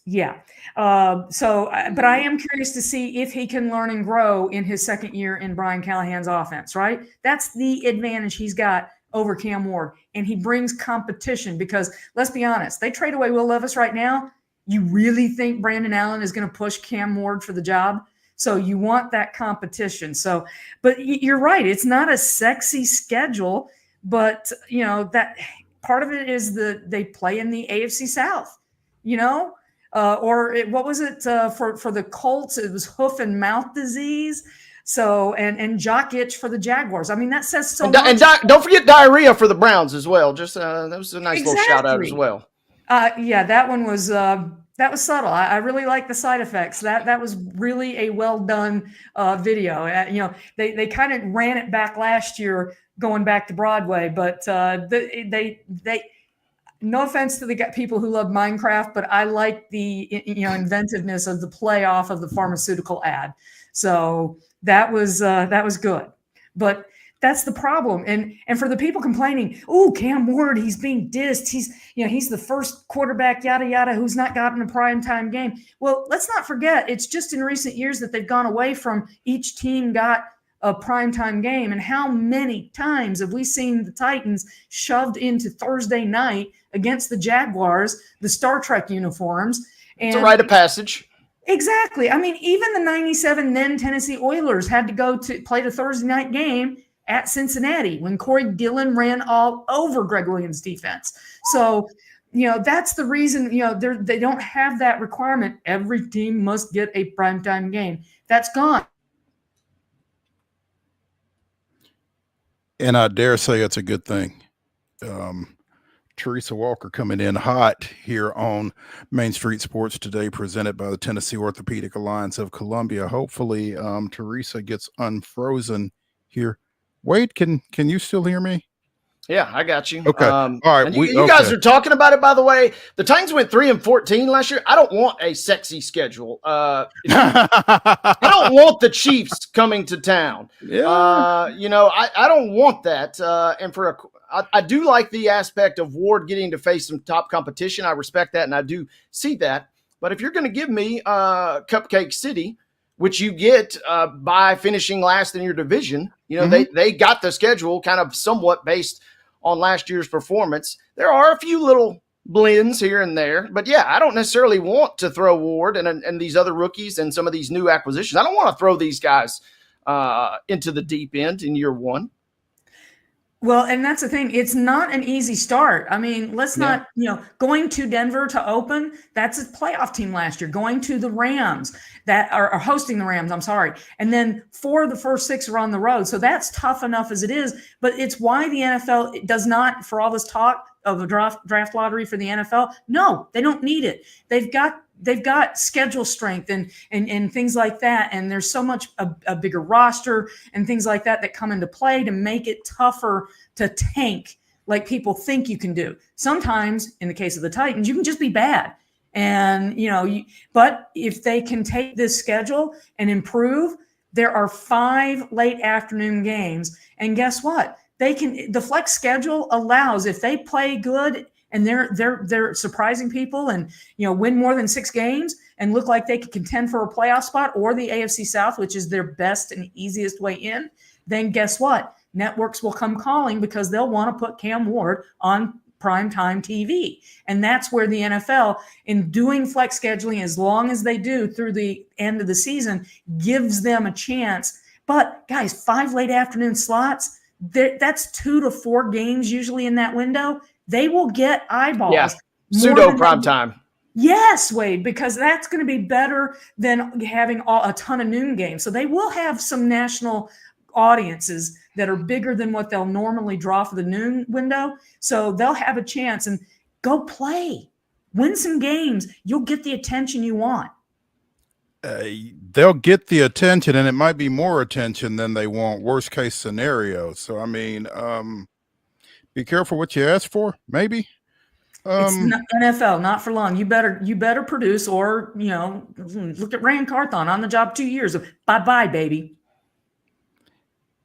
Yeah. But I am curious to see if he can learn and grow in his second year in Brian Callahan's offense, right? That's the advantage he's got over Cam Ward. And he brings competition because, let's be honest, they trade away Will Levis right now. You really think Brandon Allen is going to push Cam Ward for the job? So you want that competition. So, but you're right. It's not a sexy schedule, but, that part of it is they play in the AFC South, what was it for the Colts? It was hoof and mouth disease. So and jock itch for the Jaguars. I mean, that says so much. And don't forget diarrhea for the Browns as well. Just that was a nice little shout out as well. That one was subtle. I really like the side effects. That was really a well done video. They kind of ran it back last year, going back to Broadway, but they. No offense to the people who love Minecraft, but I like the inventiveness of the playoff of the pharmaceutical ad. So that was good. But that's the problem. And for the people complaining, oh, Cam Ward, he's being dissed. He's the first quarterback, yada yada, who's not gotten a primetime game. Well, let's not forget, it's just in recent years that they've gone away from each team got a primetime game. And how many times have we seen the Titans shoved into Thursday night against the Jaguars, the Star Trek uniforms? And it's a rite of passage. Exactly. I mean, even the 97 then Tennessee Oilers had to go to play the Thursday night game at Cincinnati when Corey Dillon ran all over Greg Williams' defense. So, that's the reason, they don't have that requirement. Every team must get a primetime game. That's gone. And I dare say it's a good thing. Teresa Walker coming in hot here on Main Street Sports Today, presented by the Tennessee Orthopedic Alliance of Columbia. Hopefully, Teresa gets unfrozen here. Wade, can you still hear me? Yeah, I got you. Okay. All right. You guys are talking about it, by the way. The Titans went 3-14 last year. I don't want a sexy schedule. I don't want the Chiefs coming to town. Yeah. I don't want that. I do like the aspect of Ward getting to face some top competition. I respect that, and I do see that. But if you're going to give me Cupcake City, which you get by finishing last in your division, they got the schedule kind of somewhat based on last year's performance. There are a few little blends here and there, but yeah, I don't necessarily want to throw Ward and these other rookies and some of these new acquisitions. I don't want to throw these guys into the deep end in year one. Well, and that's the thing. It's not an easy start. I mean, let's not, going to Denver to open, that's a playoff team last year. Going to the Rams that are hosting the Rams, I'm sorry. And then 4 of the first 6 are on the road. So that's tough enough as it is. But it's why the NFL does not, for all this talk of a draft lottery for the NFL, no, they don't need it. They've got schedule strength and things like that. And there's so much a bigger roster and things like that come into play to make it tougher to tank like people think you can do. Sometimes in the case of the Titans, you can just be bad. And, but if they can take this schedule and improve, there are 5 late afternoon games. And guess what? The flex schedule allows, if they play good and they're surprising people and, win more than 6 games, and look like they could contend for a playoff spot or the AFC South, which is their best and easiest way in, then guess what? Networks will come calling because they'll want to put Cam Ward on primetime TV. And that's where the NFL, in doing flex scheduling as long as they do through the end of the season, gives them a chance. But guys, 5 late afternoon slots, that's 2 to 4 games usually in that window. They will get eyeballs. Yeah. Pseudo prime time. Yes, Wade, because that's going to be better than having a ton of noon games. So they will have some national audiences that are bigger than what they'll normally draw for the noon window. So they'll have a chance, and go play, win some games. You'll get the attention you want. They'll get the attention, and it might be more attention than they want, worst case scenario. So, I mean, be careful what you ask for, maybe. It's not NFL, not for long. You better produce, or, look at Rand Carthon, on the job 2 years. Bye-bye, baby.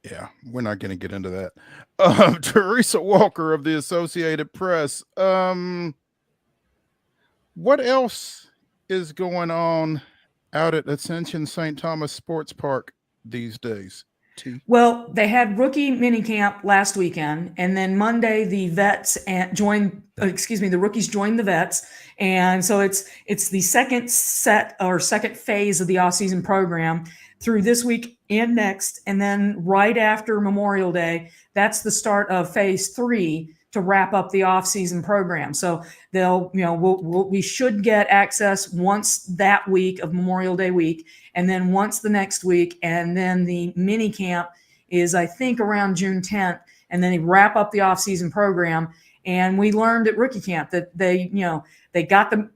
Yeah, we're not going to get into that. Teresa Walker of the Associated Press. What else is going on out at Ascension St. Thomas Sports Park these days? Well, they had rookie minicamp last weekend, and then Monday the the rookies joined the vets, and so it's the second phase of the offseason program through this week and next, and then right after Memorial Day, that's the start of phase 3 to wrap up the offseason program. So we should get access once that week of Memorial Day week, and then once the next week, and then the mini camp is, I think, around June 10th, and then they wrap up the offseason program. And we learned at rookie camp that they got the,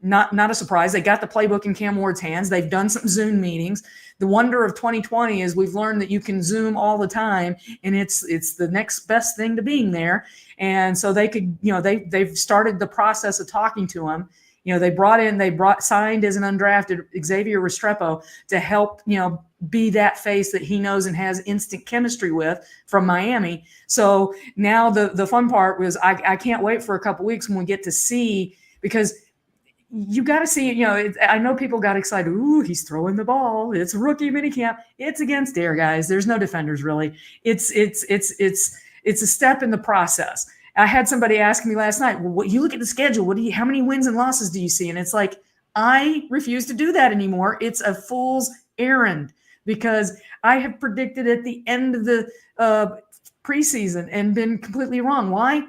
not a surprise, they got the playbook in Cam Ward's hands. They've done some Zoom meetings. The wonder of 2020 is we've learned that you can Zoom all the time, and it's the next best thing to being there. And so they could, they've started the process of talking to him. They signed as an undrafted Xavier Restrepo to help, be that face that he knows and has instant chemistry with from Miami. So now the fun part was I can't wait for a couple weeks when we get to see, because you got to see, I know people got excited. Ooh, he's throwing the ball. It's rookie minicamp. It's against air, guys. There's no defenders really. It's a step in the process. I had somebody ask me last night, well, you look at the schedule, how many wins and losses do you see? And it's like, I refuse to do that anymore. It's a fool's errand, because I have predicted at the end of the preseason and been completely wrong. Why?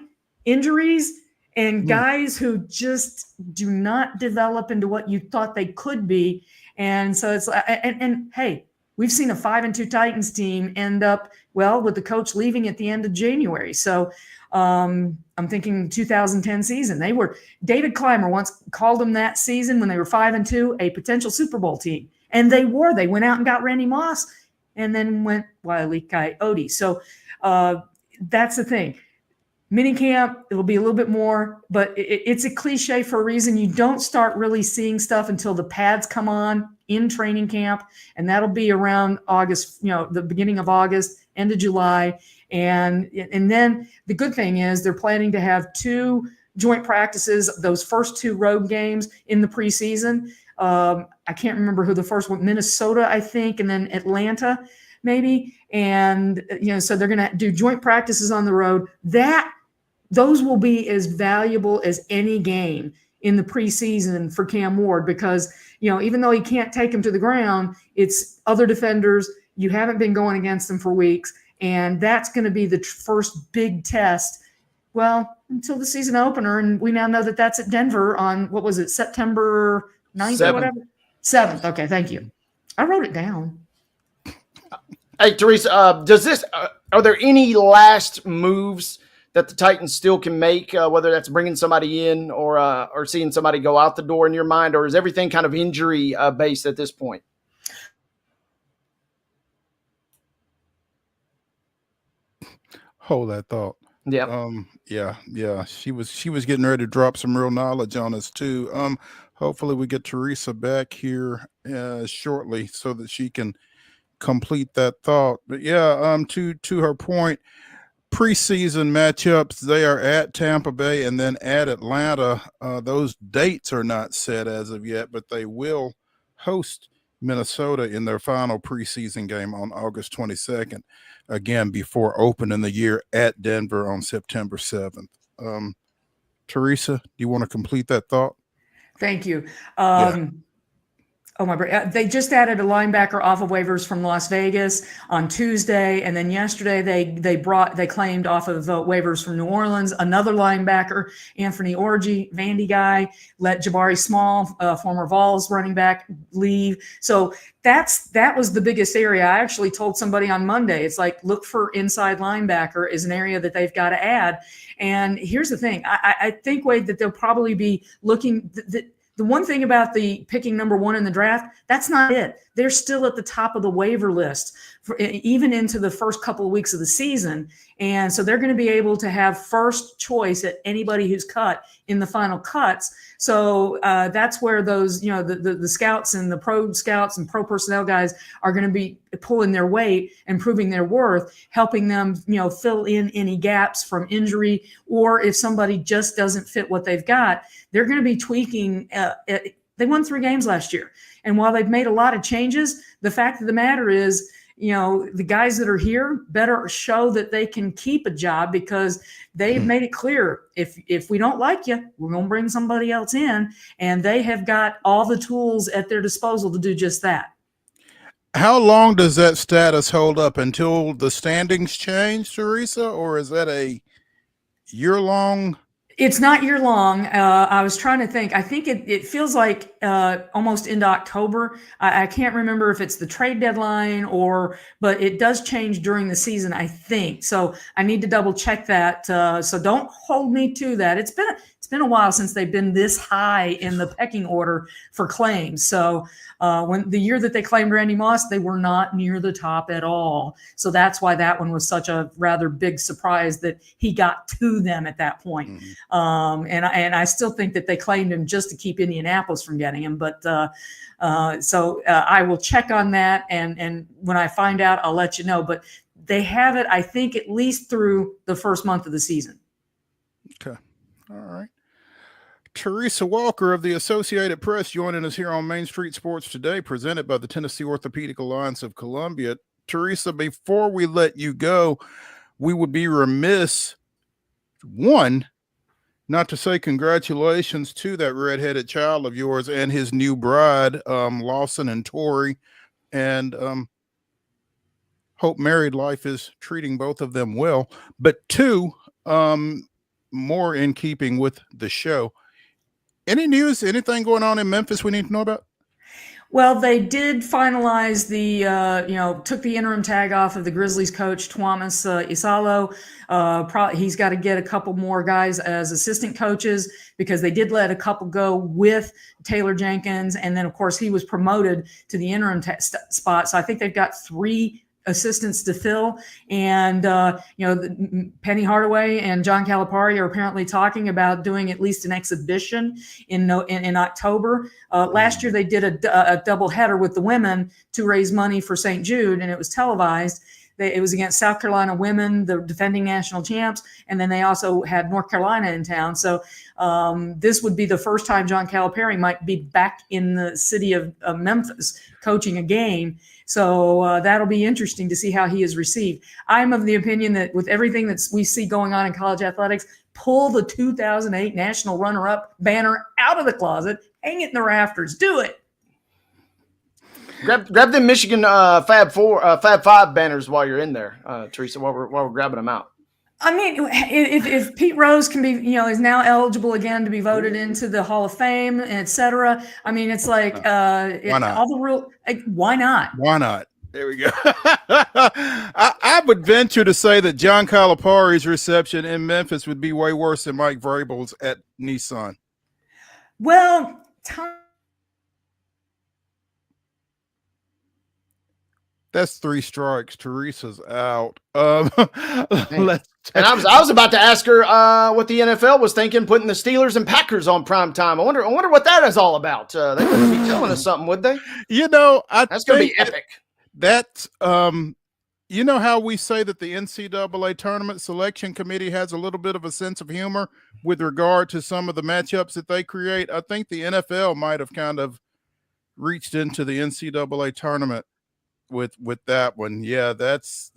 Injuries and guys who just do not develop into what you thought they could be. And so it's and hey, we've seen a 5-2 Titans team end up, with the coach leaving at the end of January. So I'm thinking 2010 season. David Clymer once called them that season when they were 5-2, a potential Super Bowl team. And they went out and got Randy Moss and then went Wile E. Coyote. So that's the thing. Minicamp, it'll be a little bit more, but it's a cliche for a reason. You don't start really seeing stuff until the pads come on in training camp, and that'll be around August, the beginning of August, end of July. And then the good thing is they're planning to have 2 joint practices, those first 2 road games in the preseason. I can't remember who the first one, Minnesota, I think, and then Atlanta maybe. And, so they're going to do joint practices on the road. Those will be as valuable as any game in the preseason for Cam Ward, because, even though he can't take him to the ground, it's other defenders. You haven't been going against them for weeks. And that's going to be the first big test, until the season opener. And we now know that that's at Denver on, what was it, September 9th or whatever? 7th. Okay, thank you. I wrote it down. Hey, Teresa, are there any last moves that the Titans still can make, whether that's bringing somebody in or seeing somebody go out the door in your mind, or is everything kind of injury based at this point? Hold that thought. Yeah. Yeah. She was getting ready to drop some real knowledge on us too. Hopefully we get Teresa back here shortly so that she can complete that thought. But yeah, to her point, preseason matchups, they are at Tampa Bay and then at Atlanta. Those dates are not set as of yet, but they will host Minnesota in their final preseason game on August 22nd, again, before opening the year at Denver on September 7th. Teresa, do you want to complete that thought? Thank you. Oh my! They just added a linebacker off of waivers from Las Vegas on Tuesday, and then yesterday they claimed off of waivers from New Orleans another linebacker, Anthony Orji, Vandy guy, let Jabari Small, former Vols running back, leave. So that was the biggest area. I actually told somebody on Monday, it's like, look for inside linebacker is an area that they've got to add. And here's the thing: I think, Wade, that they'll probably be looking. The one thing about the picking number 1 in the draft, that's not it. They're still at the top of the waiver list, even into the first couple of weeks of the season. And so they're going to be able to have first choice at anybody who's cut in the final cuts. So that's where those, the scouts and the pro scouts and pro personnel guys are going to be pulling their weight and proving their worth, helping them, fill in any gaps from injury, or if somebody just doesn't fit what they've got, they're going to be tweaking. They won 3 games last year. And while they've made a lot of changes, the fact of the matter is, the guys that are here better show that they can keep a job, because they've made it clear, if we don't like you, we're going to bring somebody else in, and they have got all the tools at their disposal to do just that. How long does that status hold up until the standings change, Teresa, or is that a year-long? It's not year long. I was trying to think. I think it feels like almost into October. I can't remember if it's the trade deadline but it does change during the season, I think. So I need to double check that. So don't hold me to that. It's been a while since they've been this high in the pecking order for claims. So when the year that they claimed Randy Moss, they were not near the top at all. So that's why that one was such a rather big surprise that he got to them at that point. Mm-hmm. And I still think that they claimed him just to keep Indianapolis from getting him. But so I will check on that. And when I find out, I'll let you know. But they have it, I think, at least through the first month of the season. Okay. All right. Teresa Walker of the Associated Press joining us here on Main Street Sports Today, presented by the Tennessee Orthopedic Alliance of Columbia. Teresa, before we let you go, we would be remiss, one, not to say congratulations to that redheaded child of yours and his new bride, Lawson and Tori, and hope married life is treating both of them well. But two, more in keeping with the show, any news, anything going on in Memphis we need to know about? Well, they did finalize took the interim tag off of the Grizzlies coach, Thomas Isalo. He's got to get a couple more guys as assistant coaches, because they did let a couple go with Taylor Jenkins. And then, of course, he was promoted to the interim spot. So I think they've got 3 assistants to fill. And, Penny Hardaway and John Calipari are apparently talking about doing at least an exhibition in October. Last year, they did a double header with the women to raise money for St. Jude, and it was televised. It was against South Carolina women, the defending national champs, and then they also had North Carolina in town. So this would be the first time John Calipari might be back in the city of Memphis coaching a game. So that'll be interesting to see how he is received. I'm of the opinion that with everything that we see going on in college athletics, pull the 2008 national runner-up banner out of the closet, hang it in the rafters, do it. Grab the Michigan Fab 5 banners while you're in there, Teresa, while we're grabbing them out. I mean, if Pete Rose can be, is now eligible again to be voted into the Hall of Fame, et cetera. I mean, it's like, why not? Why not? Why not? There we go. I would venture to say that John Calipari's reception in Memphis would be way worse than Mike Vrabel's at Nissan. Well, that's 3 strikes. Teresa's out. And I was about to ask her what the NFL was thinking, putting the Steelers and Packers on prime time. I wonder what that is all about. They wouldn't be telling us something, would they? That's going to be epic. That's You know how we say that the NCAA tournament selection committee has a little bit of a sense of humor with regard to some of the matchups that they create? I think the NFL might have kind of reached into the NCAA tournament with that one. Yeah, that's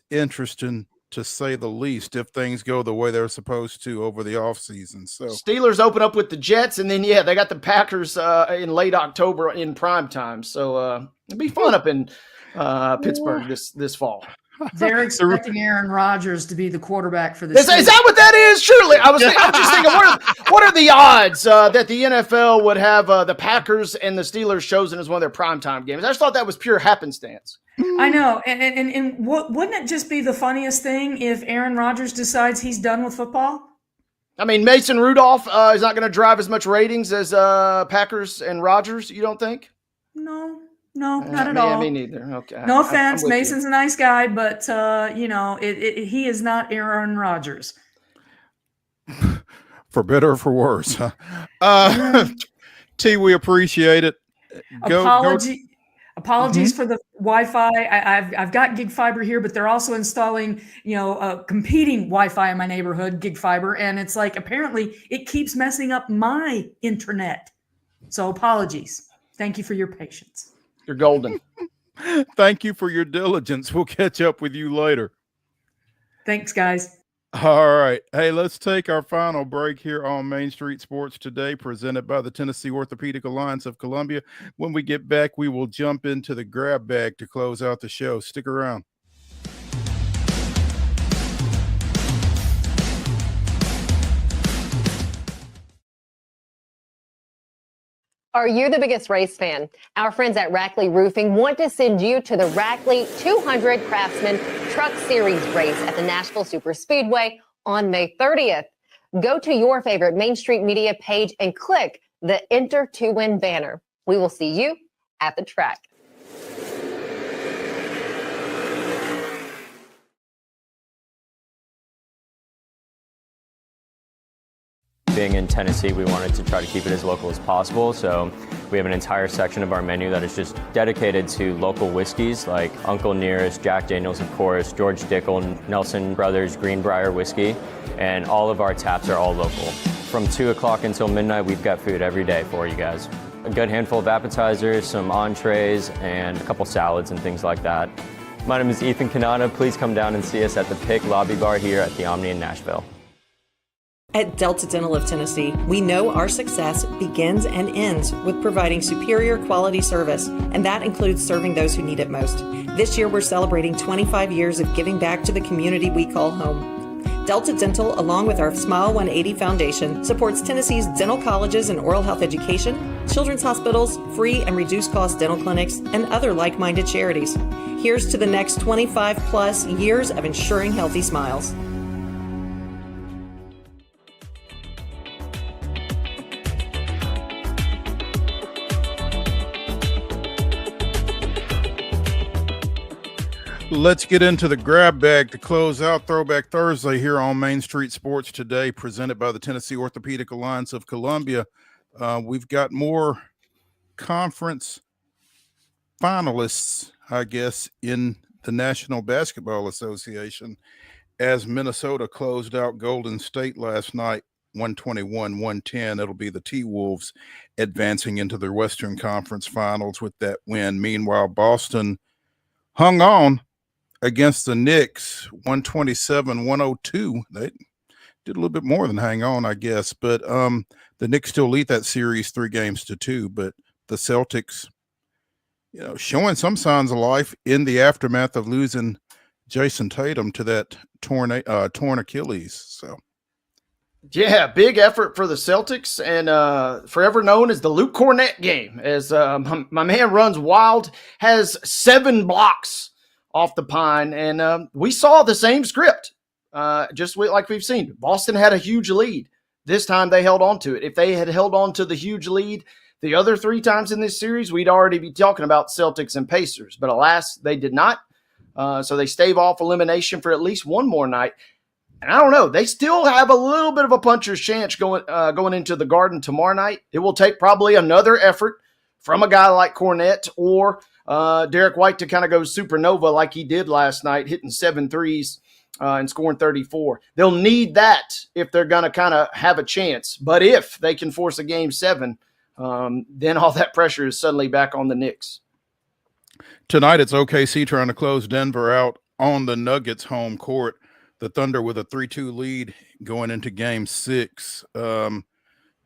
interesting to say the least if things go the way they're supposed to over the offseason. So Steelers open up with the Jets, and then they got the Packers in late October in prime time. So it'll be fun up in Pittsburgh this fall. They're expecting Aaron Rodgers to be the quarterback for the Is that what that is? Surely. I was just thinking, what are the odds that the NFL would have the Packers and the Steelers chosen as one of their primetime games? I just thought that was pure happenstance. I know. And wouldn't it just be the funniest thing if Aaron Rodgers decides he's done with football? I mean, Mason Rudolph is not going to drive as much ratings as Packers and Rodgers, you don't think? No, not at all. Me neither. Okay. No offense. Mason's a nice guy, but, he is not Aaron Rodgers. For better or for worse. T, we appreciate it. Apologies for the Wi-Fi. I've got gig fiber here, but they're also installing, competing Wi-Fi in my neighborhood, gig fiber, and it's like apparently it keeps messing up my internet. So apologies. Thank you for your patience. You're golden. Thank you for your diligence. We'll catch up with you later. Thanks, guys. All right. Hey, let's take our final break here on Main Street Sports Today, presented by the Tennessee Orthopedic Alliance of Columbia. When we get back, we will jump into the grab bag to close out the show. Stick around. Are you the biggest race fan? Our friends at Rackley Roofing want to send you to the Rackley 200 Craftsman Truck Series race at the Nashville Superspeedway on May 30th. Go to your favorite Main Street Media page and click the Enter to Win banner. We will see you at the track. Being in Tennessee, we wanted to try to keep it as local as possible, so we have an entire section of our menu that is just dedicated to local whiskeys like Uncle Nearest, Jack Daniels, of course, George Dickel, Nelson Brothers, Greenbrier Whiskey, and all of our taps are all local. From 2 o'clock until midnight, we've got food every day for you guys. A good handful of appetizers, some entrees, and a couple salads and things like that. My name is Ethan Kanata. Please come down and see us at the Pick Lobby Bar here at the Omni in Nashville. At Delta Dental of Tennessee, we know our success begins and ends with providing superior quality service, and that includes serving those who need it most. This year, we're celebrating 25 years of giving back to the community we call home. Delta Dental, along with our Smile 180 Foundation, supports Tennessee's dental colleges and oral health education, children's hospitals, free and reduced cost dental clinics, and other like-minded charities. Here's to the next 25 plus years of ensuring healthy smiles. Let's get into the grab bag to close out Throwback Thursday here on Main Street Sports Today, presented by the Tennessee Orthopedic Alliance of Columbia. We've got more conference finalists, I guess, in the National Basketball Association as Minnesota closed out Golden State last night, 121-110. It'll be the T-Wolves advancing into their Western Conference Finals with that win. Meanwhile, Boston hung on against the Knicks, 127-102. They did a little bit more than hang on, I guess. But the Knicks still lead that series 3-2. But the Celtics, showing some signs of life in the aftermath of losing Jason Tatum to that torn Achilles. So, yeah, big effort for the Celtics, and forever known as the Luke Cornett game, as my man runs wild, has 7 blocks off the pine, and we saw the same script, just like we've seen. Boston had a huge lead. This time they held on to it. If they had held on to the huge lead the other 3 times in this series, we'd already be talking about Celtics and Pacers, but alas, they did not. So they stave off elimination for at least one more night. And I don't know, they still have a little bit of a puncher's chance going into the Garden tomorrow night. It will take probably another effort from a guy like Cornett or Derek White to kind of go supernova like he did last night, hitting 7 threes and scoring 34. They'll need that if they're going to kind of have a chance. But if they can force a game 7, then all that pressure is suddenly back on the Knicks. Tonight, it's OKC trying to close Denver out on the Nuggets home court. The Thunder with a 3-2 lead going into game 6.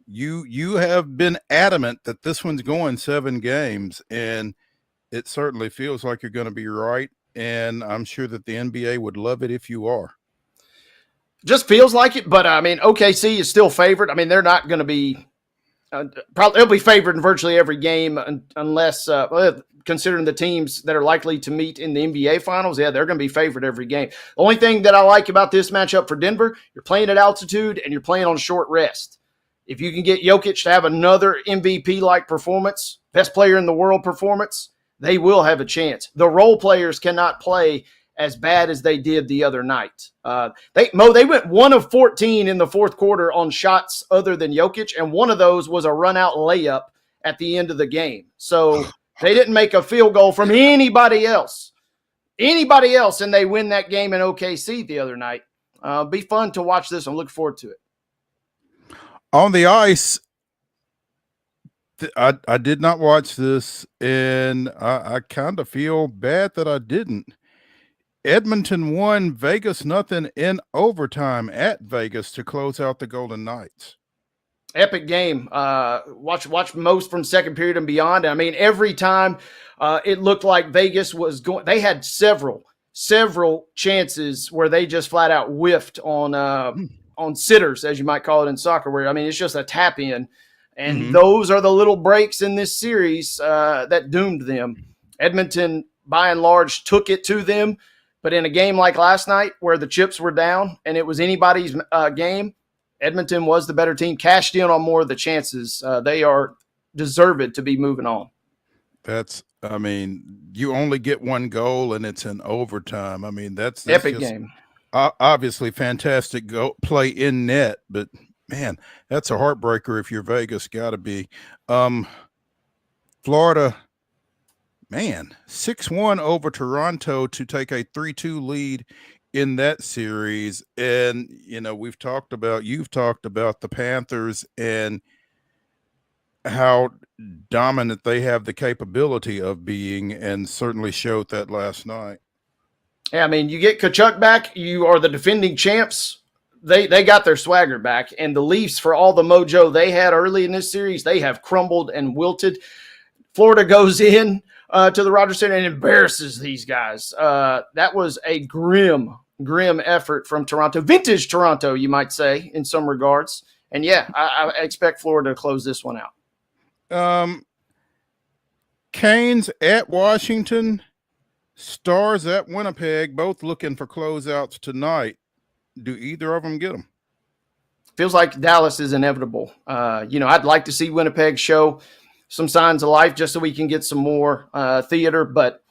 You have been adamant that this one's going 7 games, and it certainly feels like you're going to be right. And I'm sure that the NBA would love it if you are. Just feels like it, but I mean, OKC is still favored. I mean, they're not going to be probably. They'll be favored in virtually every game unless considering the teams that are likely to meet in the NBA finals. Yeah, they're going to be favored every game. The only thing that I like about this matchup for Denver, you're playing at altitude and you're playing on short rest. If you can get Jokic to have another MVP-like performance, best player in the world performance, they will have a chance. The role players cannot play as bad as they did the other night. They went 1 of 14 in the fourth quarter on shots other than Jokic, and one of those was a run-out layup at the end of the game. So they didn't make a field goal from anybody else, and they win that game in OKC the other night. Be fun to watch this. I'm looking forward to it. On the ice, I did not watch this, and I kind of feel bad that I didn't. Edmonton won, Vegas nothing in overtime at Vegas to close out the Golden Knights. Epic game. Watch most from second period and beyond. I mean, every time it looked like Vegas was going, they had several chances where they just flat out whiffed on sitters, as you might call it in soccer, where, I mean, it's just a tap in. And those are the little breaks in this series that doomed them. Edmonton, by and large, took it to them. But in a game like last night where the chips were down and it was anybody's game, Edmonton was the better team, cashed in on more of the chances. They are deserved to be moving on. I mean, you only get one goal and it's in overtime. I mean, that's epic game. Obviously fantastic play in net, but man, that's a heartbreaker if you're Vegas. Got to be. Florida, man, 6-1 over Toronto to take a 3-2 lead in that series. And, you know, you've talked about the Panthers and how dominant they have the capability of being, and certainly showed that last night. Yeah, I mean, you get Kachuk back, you are the defending champs. They got their swagger back, and the Leafs, for all the mojo they had early in this series, they have crumbled and wilted. Florida goes in to the Rogers Center and embarrasses these guys. That was a grim effort from Toronto. Vintage Toronto, you might say, in some regards. And yeah, I expect Florida to close this one out. Canes at Washington, Stars at Winnipeg, both looking for closeouts tonight. Do either of them get them? Feels like Dallas is inevitable. I'd like to see Winnipeg show some signs of life just so we can get some more theater, but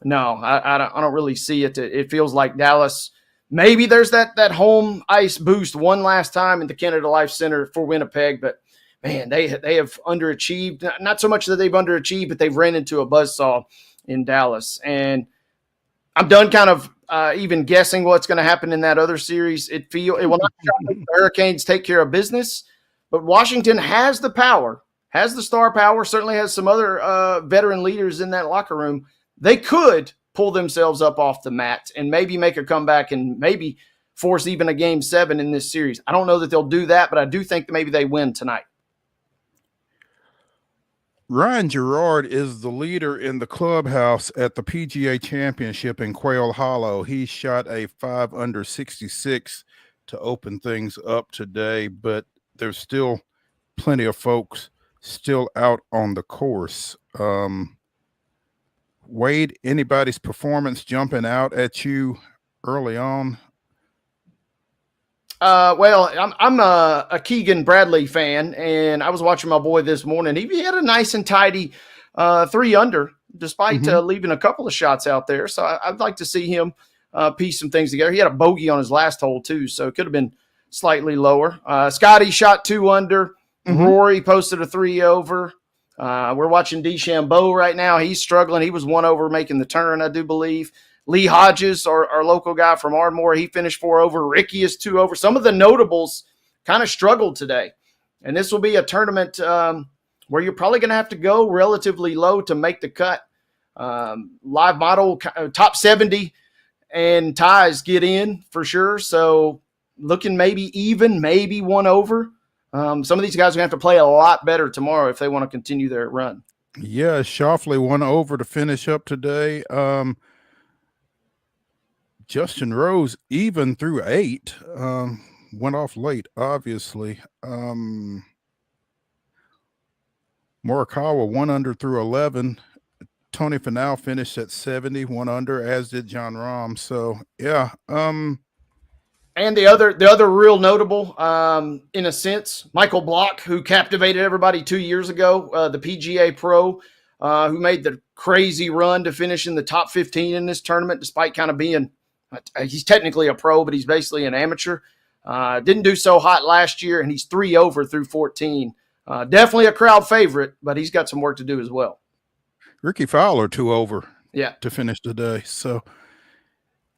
no, I don't really see it. It feels like Dallas. Maybe there's that home ice boost one last time in the Canada Life Center for Winnipeg, but man, they have underachieved. Not so much that they've underachieved, but they've ran into a buzzsaw in Dallas. And I'm done kind of even guessing what's going to happen in that other series. It will not the Hurricanes take care of business, but Washington has the power, has the star power, certainly has some other veteran leaders in that locker room. They could pull themselves up off the mat and maybe make a comeback and maybe force even a game 7 in this series. I don't know that they'll do that, but I do think that maybe they win tonight. Ryan Gerard is the leader in the clubhouse at the PGA Championship in Quail Hollow. He shot a 5 under 66 to open things up today, but there's still plenty of folks still out on the course. Wade, anybody's performance jumping out at you early on? Well, I'm a Keegan Bradley fan, and I was watching my boy this morning. He had a nice and tidy 3 under, despite leaving a couple of shots out there. So I'd like to see him piece some things together. He had a bogey on his last hole too, so it could have been slightly lower. Scotty shot 2 under. Rory posted a 3 over. We're watching DeChambeau right now. He's struggling. He was 1 over making the turn, I do believe. Lee Hodges, our local guy from Ardmore, he finished 4 over. Ricky is 2 over. Some of the notables kind of struggled today. And this will be a tournament where you're probably going to have to go relatively low to make the cut. Live model, top 70 and ties get in for sure. So looking maybe even, maybe 1 over. Some of these guys are going to have to play a lot better tomorrow if they want to continue their run. Yeah, Shoffley 1 over to finish up today. Justin Rose even through 8. Went off late, obviously. Morikawa 1 under through 11. Tony Finau finished at 70, 1 under, as did John Rahm. So yeah. And the other real notable, in a sense, Michael Block, who captivated everybody 2 years ago, the PGA Pro, who made the crazy run to finish in the top 15 in this tournament, despite kind of being, he's technically a pro, but he's basically an amateur. Didn't do so hot last year, and he's 3 over through 14. Definitely a crowd favorite, but he's got some work to do as well. Ricky Fowler 2 over to finish today. So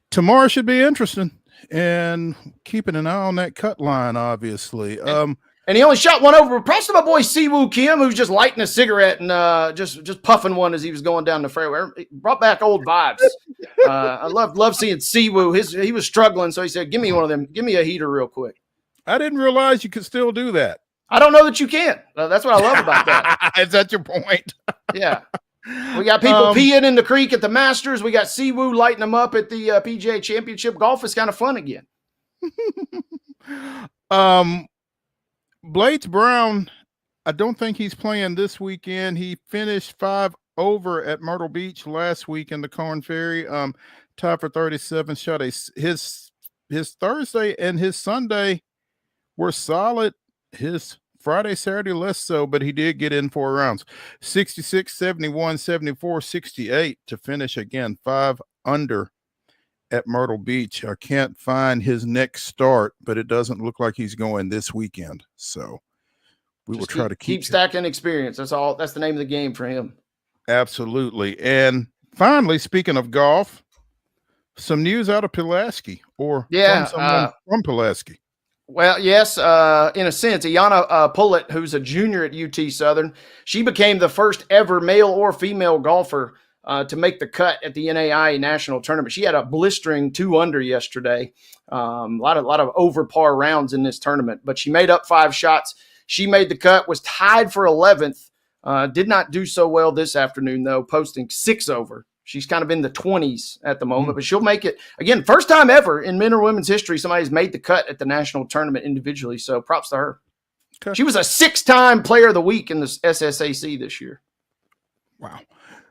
tomorrow should be interesting. And keeping an eye on that cut line, obviously. And he only shot 1 over. Props to my boy Siwoo Kim, who's just lighting a cigarette and just puffing one as he was going down the fairway. It brought back old vibes. I love seeing Siwoo. He was struggling, so he said, "Give me one of them. Give me a heater real quick." I didn't realize you could still do that. I don't know that you can. That's what I love about that. Is that your point? Yeah. We got people peeing in the creek at the Masters. We got Siwoo lighting them up at the PGA Championship. Golf is kind of fun again. Blades Brown, I don't think he's playing this weekend. He finished 5 over at Myrtle Beach last week in the Corn Ferry. Tied for 37 shot. His Thursday and his Sunday were solid. His Friday, Saturday, less so, but he did get in 4 rounds. 66, 71, 74, 68 to finish again 5 under at Myrtle Beach. I can't find his next start, but it doesn't look like he's going this weekend. So we will try to keep stacking experience. That's all. That's the name of the game for him. Absolutely. And finally, speaking of golf, some news out of Pulaski from someone from Pulaski. Well, yes, in a sense, Iana Pullet, who's a junior at UT Southern, she became the first ever male or female golfer to make the cut at the NAIA National Tournament. She had a blistering 2 under yesterday. A lot of over par rounds in this tournament, but she made up 5 shots. She made the cut, was tied for 11th. Did not do so well this afternoon, though, posting 6 over. She's kind of in the 20s at the moment, but she'll make it. Again, first time ever in men or women's history somebody's made the cut at the national tournament individually, so props to her. Okay. She was a 6-time player of the week in the SSAC this year. Wow.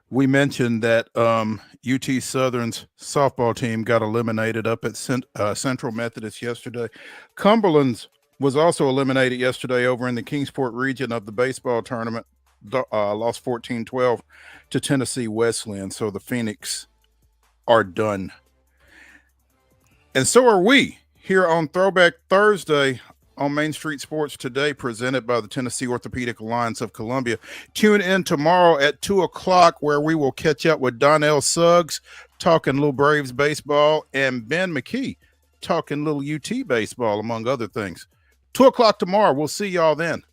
We mentioned that UT Southern's softball team got eliminated up at Central Methodist yesterday. Cumberland's was also eliminated yesterday over in the Kingsport region of the baseball tournament. Lost 14-12 to Tennessee Wesleyan. So the Phoenix are done. And so are we here on Throwback Thursday on Main Street Sports Today, presented by the Tennessee Orthopedic Alliance of Columbia. Tune in tomorrow at 2 o'clock where we will catch up with Donnell Suggs talking little Braves baseball and Ben McKee talking little UT baseball, among other things. 2 o'clock tomorrow. We'll see y'all then.